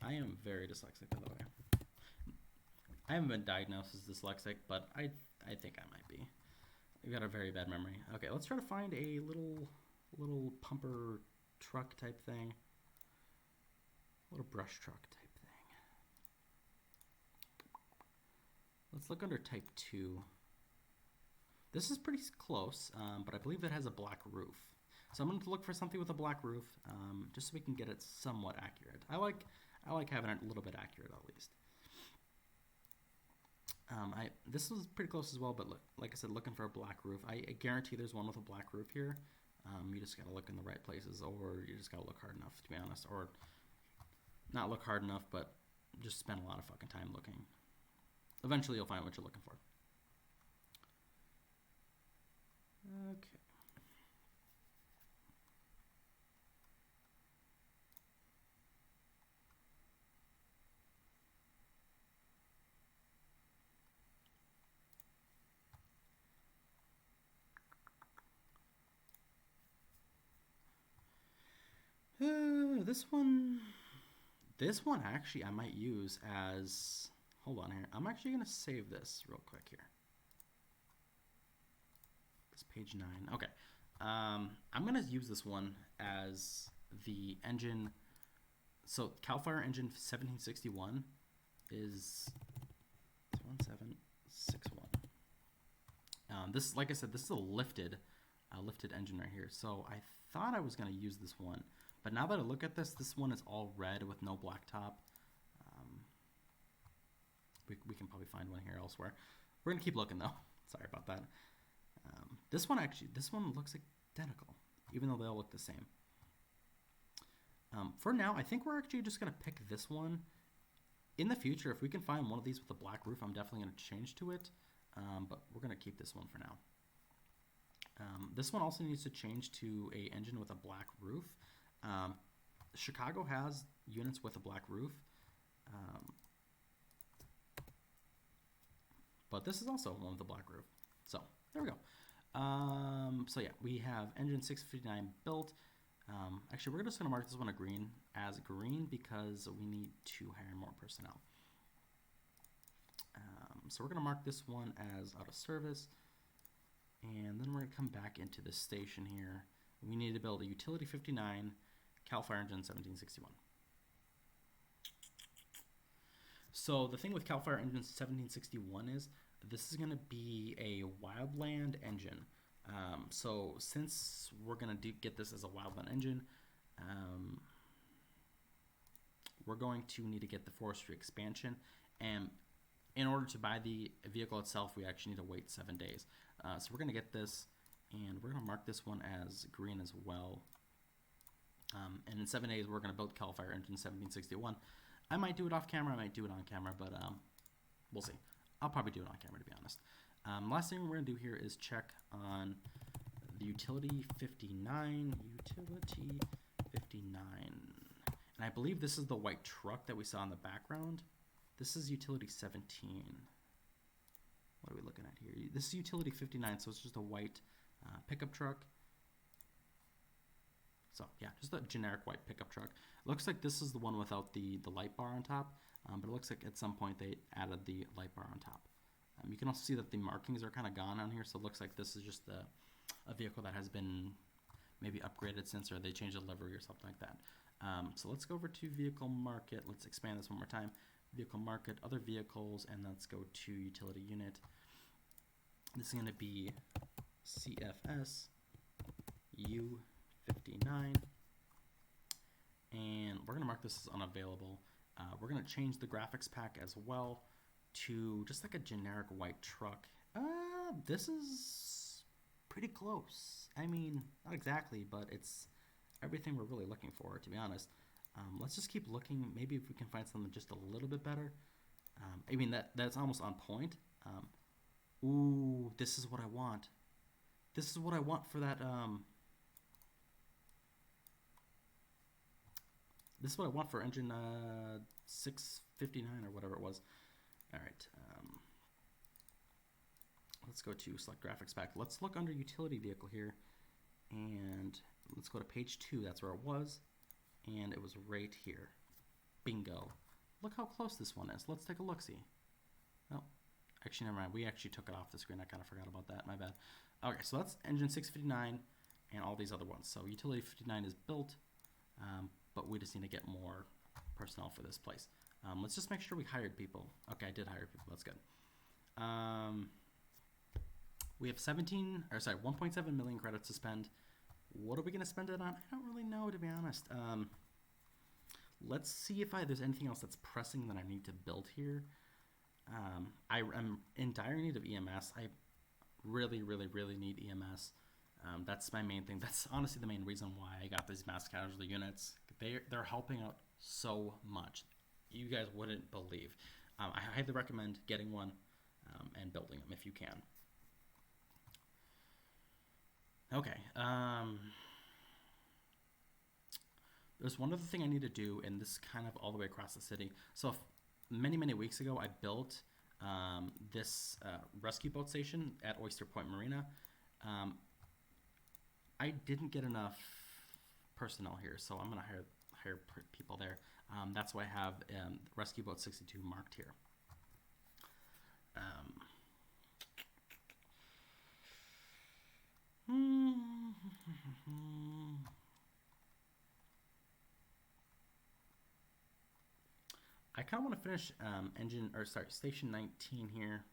I am very dyslexic, by the way. I haven't been diagnosed as dyslexic, but I think I might be. I've got a very bad memory. Okay, let's try to find a little pumper truck type thing. Little brush truck type thing. Let's look under type 2. This is pretty close, but I believe it has a black roof. So I'm going to look for something with a black roof, just so we can get it somewhat accurate. I like having it a little bit accurate at least. This was pretty close as well, but look, like I said, looking for a black roof. I guarantee there's one with a black roof here. You just gotta look in the right places, or you just gotta look hard enough, to be honest, or not look hard enough, but just spend a lot of fucking time looking. Eventually you'll find what you're looking for. Okay. This one actually I might use as, hold on here. I'm actually gonna save this real quick here. This page 9. Okay. I'm gonna use this one as the engine. So Cal Fire engine 1761 is 1761. This, like I said, this is a lifted engine right here. So I thought I was gonna use this one, But now that I look at this one is all red with no black top. We can probably find one here elsewhere. We're gonna keep looking though. Sorry about that. This one looks identical, even though they all look the same. For now, I think we're actually just gonna pick this one. In the future, if we can find one of these with a black roof, I'm definitely gonna change to it. But we're gonna keep this one for now. This one also needs to change to a engine with a black roof. Chicago has units with a black roof. But this is also one with a black roof. So there we go. So yeah, we have engine 659 built. Actually, we're just going to mark this one as green because we need to hire more personnel. So we're going to mark this one as out of service. And then we're going to come back into the station here. We need to build a Utility 59 CAL FIRE engine 1761. So the thing with CAL FIRE engine 1761 is this is going to be a wildland engine. So since we're going to get this as a wildland engine, we're going to need to get the forestry expansion. And in order to buy the vehicle itself, we actually need to wait 7 days. So we're going to get this, and we're going to mark this one as green as well. And in 7 days, we're going to build CAL FIRE engine 1761. I might do it off camera, I might do it on camera, but we'll see. I'll probably do it on camera, to be honest. Last thing we're going to do here is check on the Utility 59. Utility 59. And I believe this is the white truck that we saw in the background. This is Utility 17. What are we looking at here? This is Utility 59, so it's just a white pickup truck. So yeah, just a generic white pickup truck. Looks like this is the one without the light bar on top, but it looks like at some point they added the light bar on top. You can also see that the markings are kind of gone on here, so it looks like this is just a vehicle that has been maybe upgraded since, or they changed the livery or something like that. So let's go over to Vehicle Market. Let's expand this one more time. Vehicle Market, Other Vehicles, and let's go to Utility Unit. This is going to be CFS U59. And we're going to mark this as unavailable. We're going to change the graphics pack as well to just like a generic white truck. This is pretty close. I mean, not exactly, but it's everything we're really looking for, to be honest. Let's just keep looking. Maybe if we can find something just a little bit better. I mean, that's almost on point. Ooh, this is what I want. This is what I want for that. This is what I want for engine 659 or whatever it was. All right. Let's go to select graphics pack. Let's look under utility vehicle here, and let's go to page 2. That's where it was, and it was right here. Bingo. Look how close this one is. Let's take a look-see. Oh, actually, never mind. We actually took it off the screen. I kind of forgot about that. My bad. Okay, so that's engine 659 and all these other ones. So utility 59 is built, but we just need to get more personnel for this place. Let's just make sure we hired people. Okay, I did hire people. That's good. We have 1.7 million credits to spend. What are we going to spend it on? I don't really know, to be honest. Let's see if there's anything else that's pressing that I need to build here. I am in dire need of EMS. I really, really, really need EMS. That's my main thing. That's honestly the main reason why I got these mass casualty units. They're helping out so much. You guys wouldn't believe. I highly recommend getting one and building them if you can. Okay. There's one other thing I need to do, and this is kind of all the way across the city. So many, many weeks ago, I built this rescue boat station at Oyster Point Marina. I didn't get enough personnel here, so I'm going to hire people there. That's why I have Rescue Boat 62 marked here. I kind of want to finish station 19 here.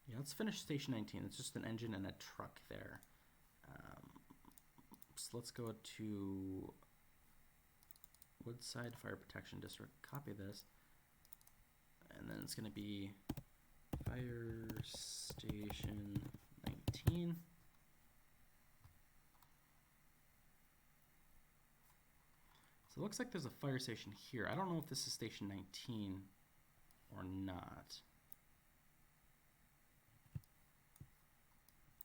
Yeah, let's finish station 19. It's just an engine and a truck there. So let's go to Woodside Fire Protection District. Copy this. And then it's going to be Fire Station 19. So it looks like there's a fire station here. I don't know if this is station 19 or not.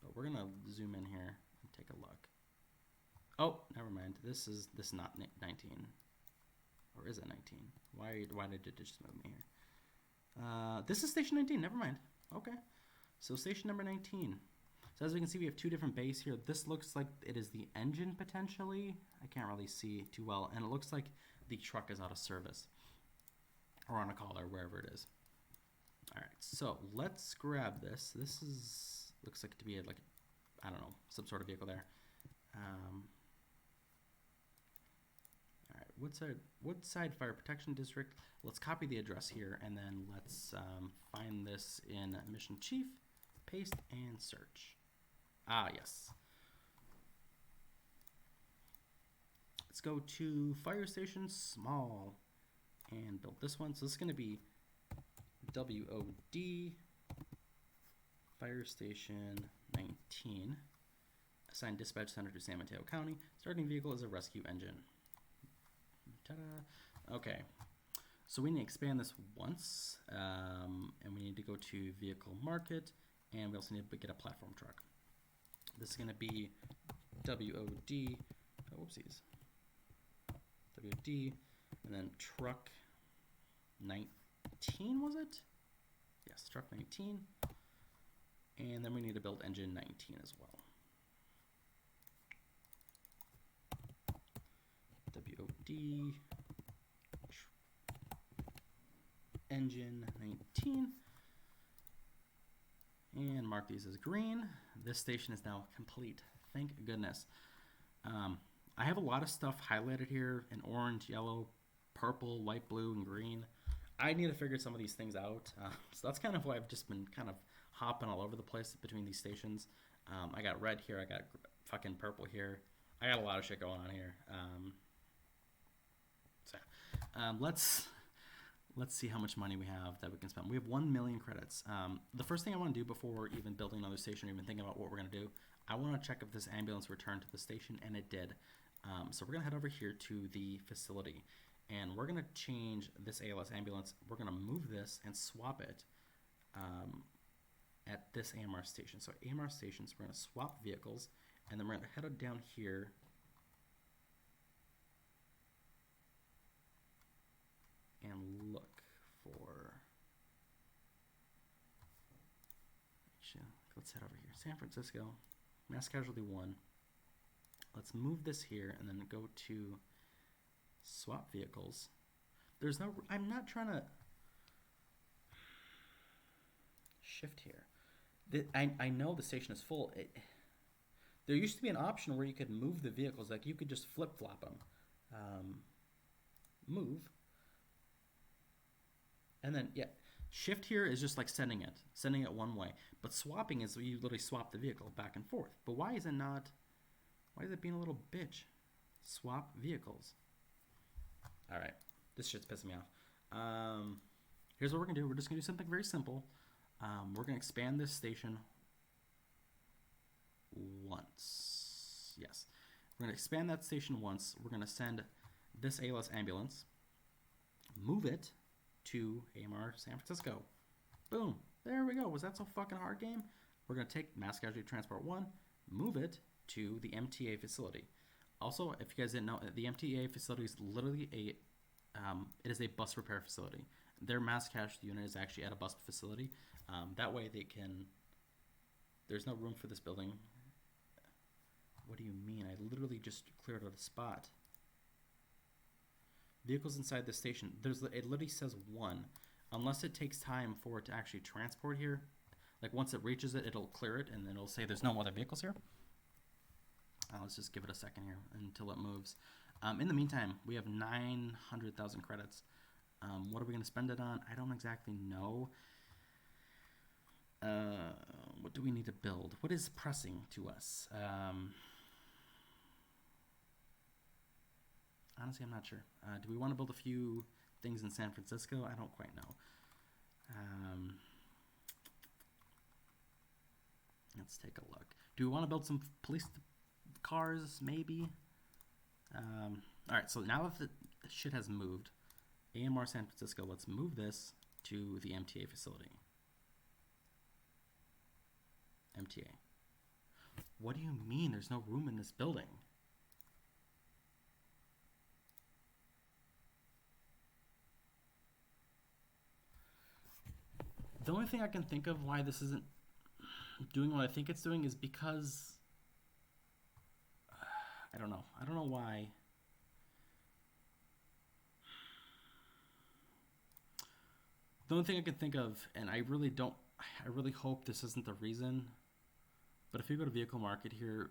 But we're gonna zoom in here and take a look. Oh, never mind. This is not 19. Or is it 19? Why did it just move me here? This is station 19, never mind. Okay. So station number 19. So as we can see, we have two different bays here. This looks like it is the engine potentially. I can't really see too well. And it looks like the truck is out of service. Or on a call or wherever it is. All right, so let's grab this. This looks like to be like, I don't know, some sort of vehicle there. All right, Woodside Fire Protection District. Let's copy the address here, and then let's find this in Mission Chief, paste, and search. Ah, yes. Let's go to Fire Station Small and build this one. So this is going to be WOD Fire Station 19. Assigned dispatch center to San Mateo County. Starting vehicle is a rescue engine. Ta-da. Okay. So we need to expand this once, and we need to go to vehicle market, and we also need to get a platform truck. This is going to be WOD, oh, whoopsies, WD, and then truck 19, was it? Yes, truck 19, and then we need to build engine 19 as well. WOD, engine 19, and mark these as green. This station is now complete. Thank goodness. I have a lot of stuff highlighted here in orange, yellow, purple, white, blue, and green. I need to figure some of these things out. So that's kind of why I've just been kind of hopping all over the place between these stations. I got red here. I got fucking purple here. I got a lot of shit going on here. Let's see how much money we have that we can spend. We have 1 million credits. The first thing I want to do before even building another station or even thinking about what we're going to do, I want to check if this ambulance returned to the station, and it did. So we're going to head over here to the facility, and we're going to change this ALS ambulance. We're going to move this and swap it at this AMR station. So AMR stations, we're going to swap vehicles, and then we're going to head down here. And look for, actually, let's head over here. San Francisco, mass casualty 1. Let's move this here and then go to swap vehicles. There's no, I'm not trying to shift here. I know the station is full. There used to be an option where you could move the vehicles. Like you could just flip-flop them. Move. And then, yeah, shift here is just like sending it one way. But swapping is you literally swap the vehicle back and forth. But why is it being a little bitch? Swap vehicles. All right, this shit's pissing me off. Here's what we're gonna do. We're just gonna do something very simple. We're gonna expand this station once. Yes, we're gonna expand that station once. We're gonna send this ALS ambulance, move it to AMR San Francisco. Boom. There we go. Was that so fucking hard, game? We're going to take Mass Casualty Transport 1, move it to the MTA facility. Also, if you guys didn't know, the MTA facility is literally it is a bus repair facility. Their Mass Casualty unit is actually at a bus facility. That way they can, there's no room for this building. What do you mean? I literally just cleared out a spot. Vehicles inside the station. It literally says 1. Unless it takes time for it to actually transport here. Like once it reaches it, it'll clear it and then it'll say there's no other vehicles here. Let's just give it a second here until it moves. In the meantime, we have 900,000 credits. What are we going to spend it on? I don't exactly know. What do we need to build? What is pressing to us? honestly, I'm not sure. Do we want to build a few things in San Francisco? I don't quite know. Let's take a look. Do we want to build some police cars? Maybe. All right. So now that the shit has moved, AMR San Francisco. Let's move this to the MTA facility. MTA. What do you mean? There's no room in this building. The only thing I can think of why this isn't doing what I think it's doing is because I don't know. I don't know why. The only thing I can think of, and I really hope this isn't the reason, but if you go to vehicle market here,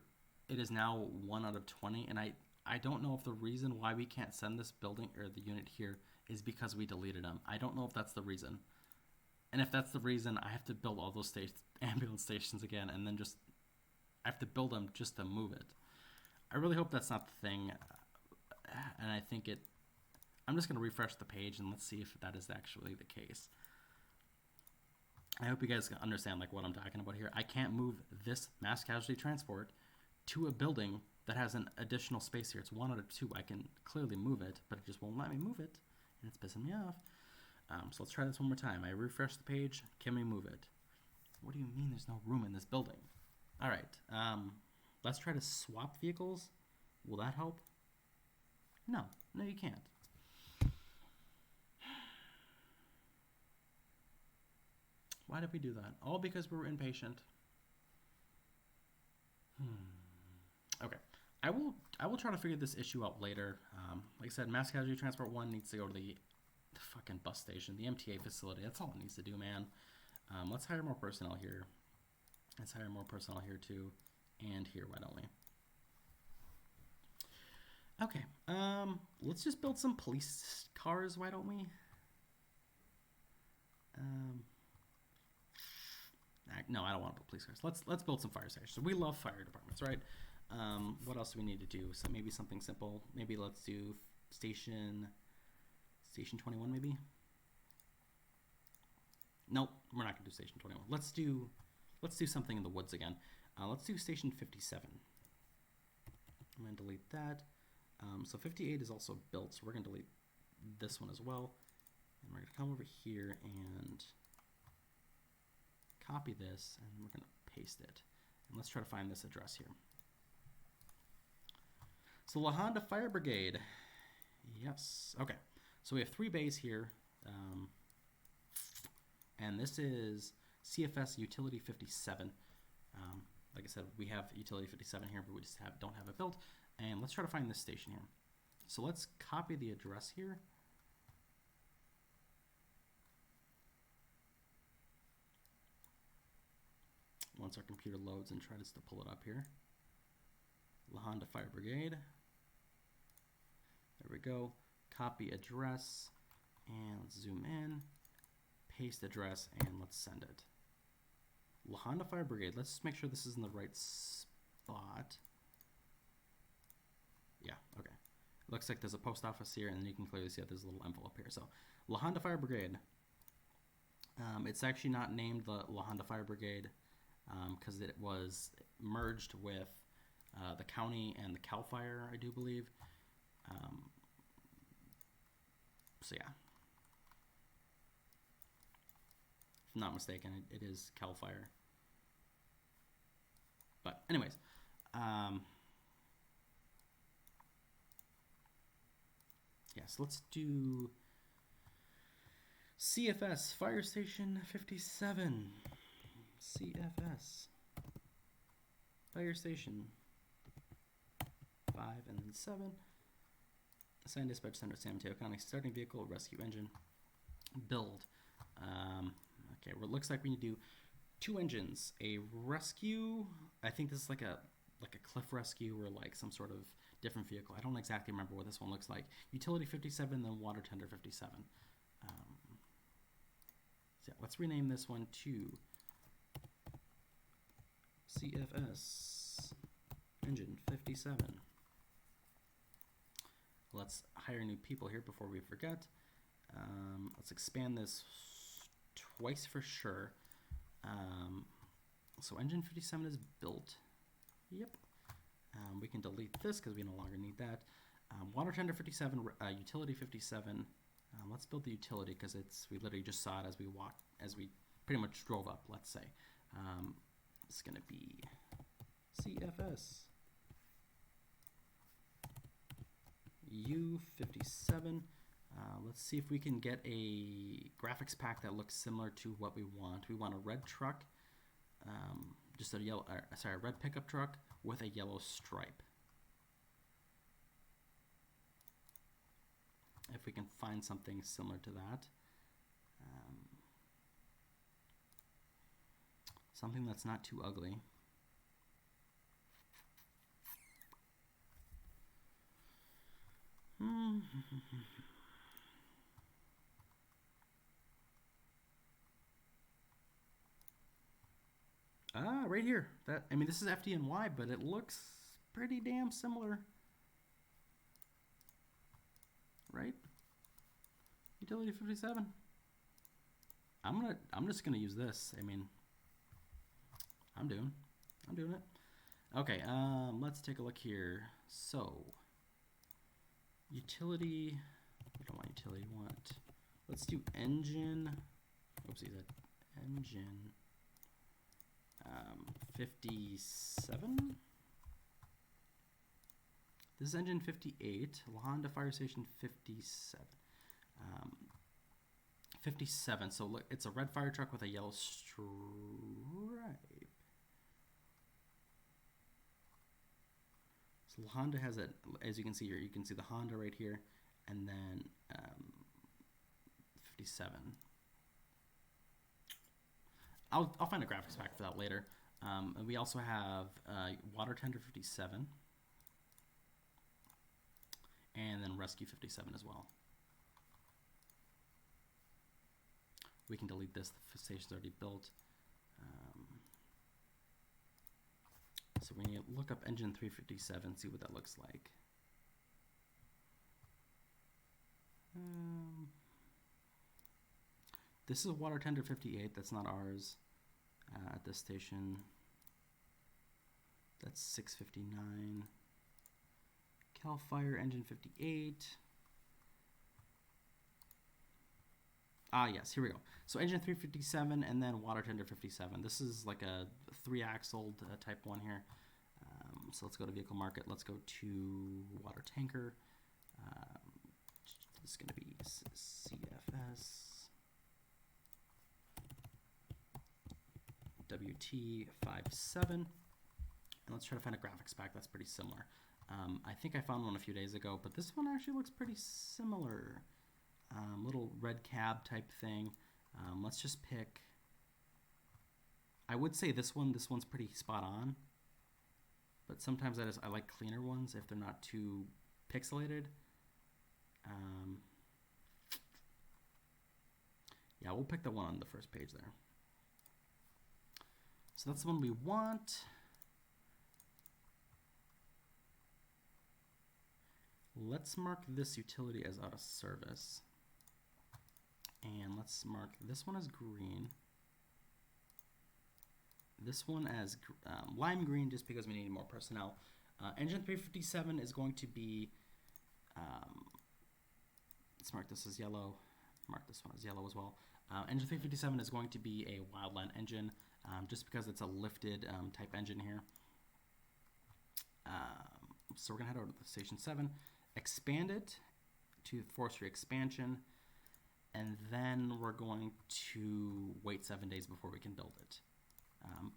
it is now 1 out of 20, and I don't know if the reason why we can't send this building or the unit here is because we deleted them. I don't know if that's the reason. And if that's the reason, I have to build all those ambulance stations again, and then I have to build them just to move it. I really hope that's not the thing, and I think I'm just going to refresh the page, and let's see if that is actually the case. I hope you guys understand what I'm talking about here. I can't move this mass casualty transport to a building that has an additional space here. It's 1 out of 2. I can clearly move it, but it just won't let me move it, and it's pissing me off. So let's try this one more time. I refresh the page. Can we move it? What do you mean there's no room in this building? All right. Let's try to swap vehicles. Will that help? No, you can't. Why did we do that? All because we were impatient. Okay. I will try to figure this issue out later. Like I said, mass casualty transport 1 needs to go to the fucking bus station, the MTA facility. That's all it needs to do, man. Let's hire more personnel here. Let's hire more personnel here too, and here. Why don't we? Okay. Let's just build some police cars. Why don't we? No, I don't want to build police cars. Let's build some fire stations. We love fire departments, right? What else do we need to do? So maybe something simple. Maybe let's do station 21, maybe. Nope, we're not gonna do station 21. Let's do something in the woods again. Let's do station 57. I'm gonna delete that. So 58 is also built, so we're gonna delete this one as well. And we're gonna come over here and copy this, and we're gonna paste it. And let's try to find this address here. So La Honda Fire Brigade. Yes. Okay. So we have 3 bays here, and this is CFS Utility 57. Like I said, we have Utility 57 here, but we just don't have it built. And let's try to find this station here. So let's copy the address here. Once our computer loads and tries to pull it up here. La Honda Fire Brigade. There we go. Copy address, and let's zoom in, paste address, and let's send it. La Honda Fire Brigade. Let's just make sure this is in the right spot. Yeah, okay. Looks like there's a post office here, and then you can clearly see that there's a little envelope here. So, La Honda Fire Brigade. It's actually not named the La Honda Fire Brigade because it was merged with the county and the CAL FIRE, I do believe. So yeah, if I'm not mistaken, it is CAL FIRE. But anyways, yes, let's do CFS Fire Station 57. CFS Fire Station 5 and then 7. Assign dispatch center San Mateo County. Starting vehicle, rescue engine, build. Okay, well, it looks like we need to do 2 engines. A rescue. I think this is like a cliff rescue or like some sort of different vehicle. I don't exactly remember what this one looks like. Utility 57, then water tender 57. So yeah, let's rename this one to CFS engine 57. let's hire new people here before we forget. Let's expand this twice for sure. So engine 57 is built. Yep. We can delete this because we no longer need that. Water tender 57, utility 57. Let's build the utility because we literally just saw it as we pretty much drove up, let's say. It's going to be CFS U57. Let's see if we can get a graphics pack that looks similar to what we want. We want a red truck, just a a red pickup truck with a yellow stripe. If we can find something similar to that. Something that's not too ugly. Right here. I mean, this is FDNY, but it looks pretty damn similar. Right? Utility 57. I'm just gonna use this. I mean, I'm doing it. Okay, let's take a look here. So, utility, we don't want utility, let's do engine, oopsie, that engine 57. This is engine 58, Honda Fire Station 57. 57, so look, it's a red fire truck with a yellow stripe. So Honda has it, as you can see here, you can see the Honda right here, and then 57. I'll find a graphics pack for that later. And we also have Water Tender 57, and then Rescue 57 as well. We can delete this, the station's already built. So we need to look up engine 357, see what that looks like. This is Water Tender 58, that's not ours at this station. That's 659. Cal Fire engine 58. Yes, here we go. So engine 357 and then Water Tender 57. This is like a 3-axle type one here. So let's go to vehicle market. Let's go to water tanker. This is going to be CFS WT57. And let's try to find a graphics pack that's pretty similar. I think I found one a few days ago, but this one actually looks pretty similar. Little red cab type thing. Let's just pick. I would say this one's pretty spot on, but sometimes I like cleaner ones if they're not too pixelated. Yeah, we'll pick the one on the first page there. So that's the one we want. Let's mark this utility as out of service. And let's mark this one as green. This one as lime green, just because we need more personnel. Engine 357 is going to be, let's mark this as yellow. Mark this one as yellow as well. Engine 357 is going to be a wildland engine, just because it's a lifted type engine here. So we're gonna head over to the station 7, expand it to forestry expansion, and then we're going to wait 7 days before we can build it.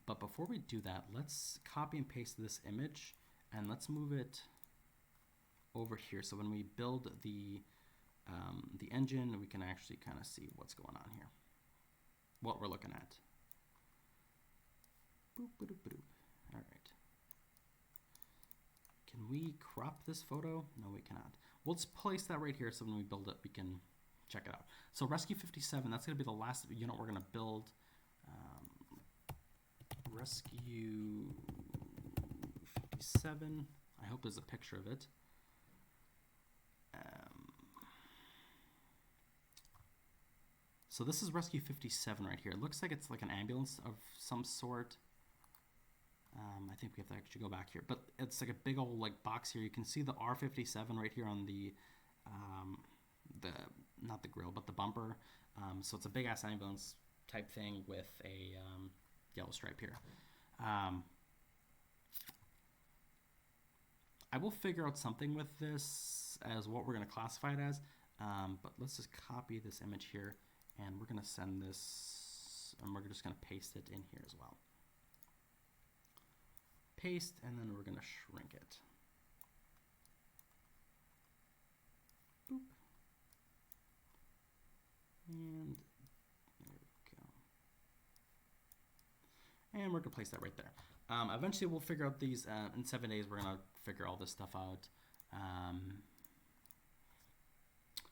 But before we do that, let's copy and paste this image and let's move it over here. So when we build the engine, we can actually kind of see what's going on here, what we're looking at. Boop, boop, boop, boop. All right. Can we crop this photo? No, we cannot. We'll just place that right here so when we build it, we can check it out. So Rescue 57, that's going to be the last unit we're going to build. Rescue 57. I hope there's a picture of it. Um, so this is Rescue 57 right here. It looks like it's like an ambulance of some sort. I think we have to actually go back here, but it's like a big old like box here. You can see the R57 right here on the not the grill, but the bumper. So it's a big ass ambulance type thing with a yellow stripe here. I will figure out something with this as what we're going to classify it as, but let's just copy this image here, and we're going to send this, and we're just going to paste it in here as well. Paste, and then we're going to shrink it. Boop. And there we go. And we're going to place that right there. Eventually, we'll figure out these. In 7 days, we're going to figure all this stuff out.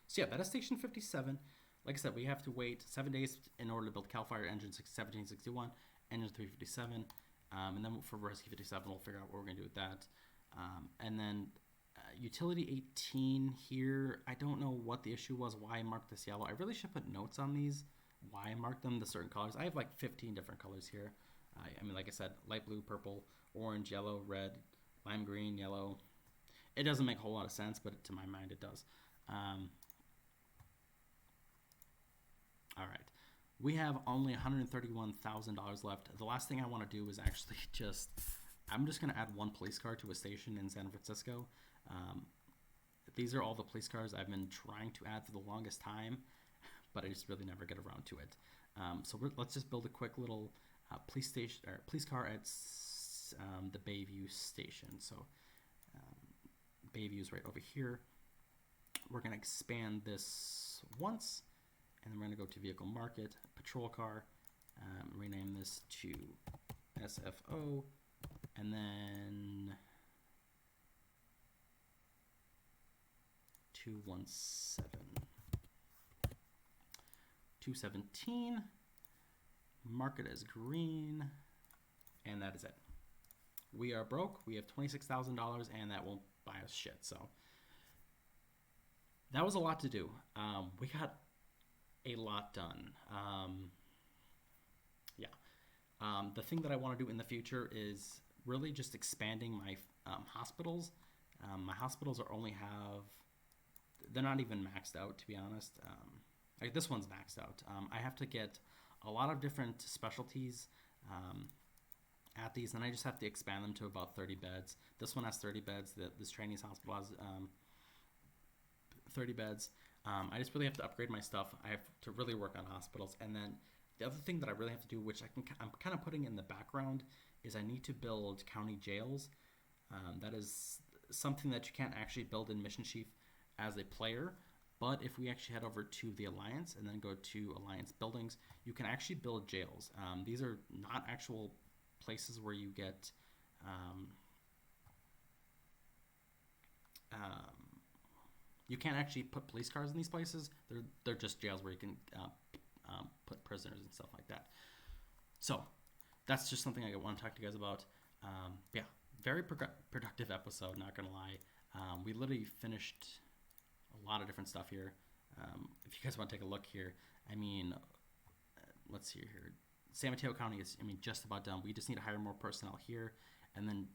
So yeah, that is Station 57. Like I said, we have to wait 7 days in order to build CAL FIRE Engine 1761, Engine 357. And then for Rescue 57, we'll figure out what we're going to do with that. And then Utility 18 here, I don't know what the issue was, why I marked this yellow. I really should put notes on these, why I marked them the certain colors. I have like 15 different colors here. I mean, like I said, light blue, purple, orange, yellow, red, lime green, yellow. It doesn't make a whole lot of sense, but to my mind it does. All right. We have only $131,000 left. The last thing I want to do is actually I'm just going to add one police car to a station in San Francisco. These are all the police cars I've been trying to add for the longest time, but I just really never get around to it. So let's just build a quick little police car at the Bayview station. So Bayview is right over here. We're going to expand this once, and then we're going to go to vehicle market, patrol car, rename this to SFO, and then 217, mark it as green, and that is it. We are broke. We have $26,000, and that won't buy us shit. So that was a lot to do. We got a lot done. The thing that I want to do in the future is really just expanding my hospitals. My hospitals they're not even maxed out, to be honest. Like this one's maxed out. I have to get a lot of different specialties at these, and I just have to expand them to about 30 beds. This one has 30 beds. This Chinese hospital has 30 beds. I just really have to upgrade my stuff. I have to really work on hospitals. And then the other thing that I really have to do, which I'm kind of putting in the background, is I need to build county jails. That is something that you can't actually build in Mission Chief as a player. But if we actually head over to the Alliance and then go to Alliance buildings, you can actually build jails. These are not actual places where you get you can't actually put police cars in these places. They're just jails where you can put prisoners and stuff like that. So that's just something I want to talk to you guys about. Yeah, very productive episode, not gonna lie. We literally finished a lot of different stuff here. If you guys want to take a look here, I mean, let's see here. San Mateo County is, just about done. We just need to hire more personnel here. And then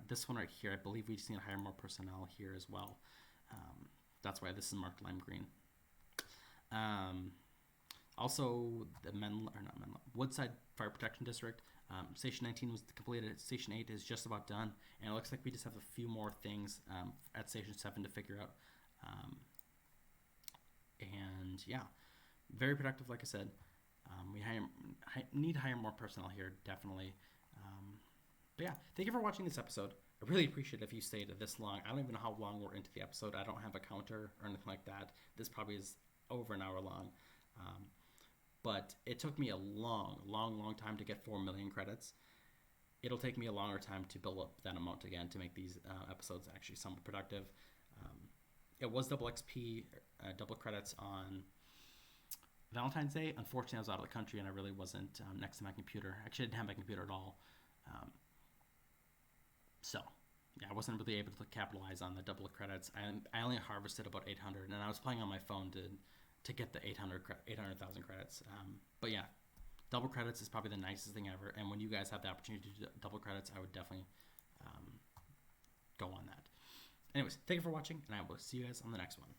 this one right here, I believe we just need to hire more personnel here as well. That's why this is marked lime green. Also, the Woodside Fire Protection District. Station 19 was completed. Station 8 is just about done. And it looks like we just have a few more things at Station 7 to figure out. And yeah, very productive, like I said. We need to hire more personnel here, definitely. But yeah, thank you for watching this episode. I really appreciate it if you stayed this long. I don't even know how long we're into the episode. I don't have a counter or anything like that. This probably is over an hour long. But it took me a long time to get 4 million credits. It'll take me a longer time to build up that amount again to make these episodes actually somewhat productive. It was double XP, double credits on Valentine's Day. Unfortunately, I was out of the country and I really wasn't next to my computer. Actually, I didn't have my computer at all. So, yeah, I wasn't really able to capitalize on the double credits. I only harvested about 800, and I was playing on my phone to get the 800,000 credits. But yeah, double credits is probably the nicest thing ever. And when you guys have the opportunity to do double credits, I would definitely um, go on that. Anyways, thank you for watching, and I will see you guys on the next one.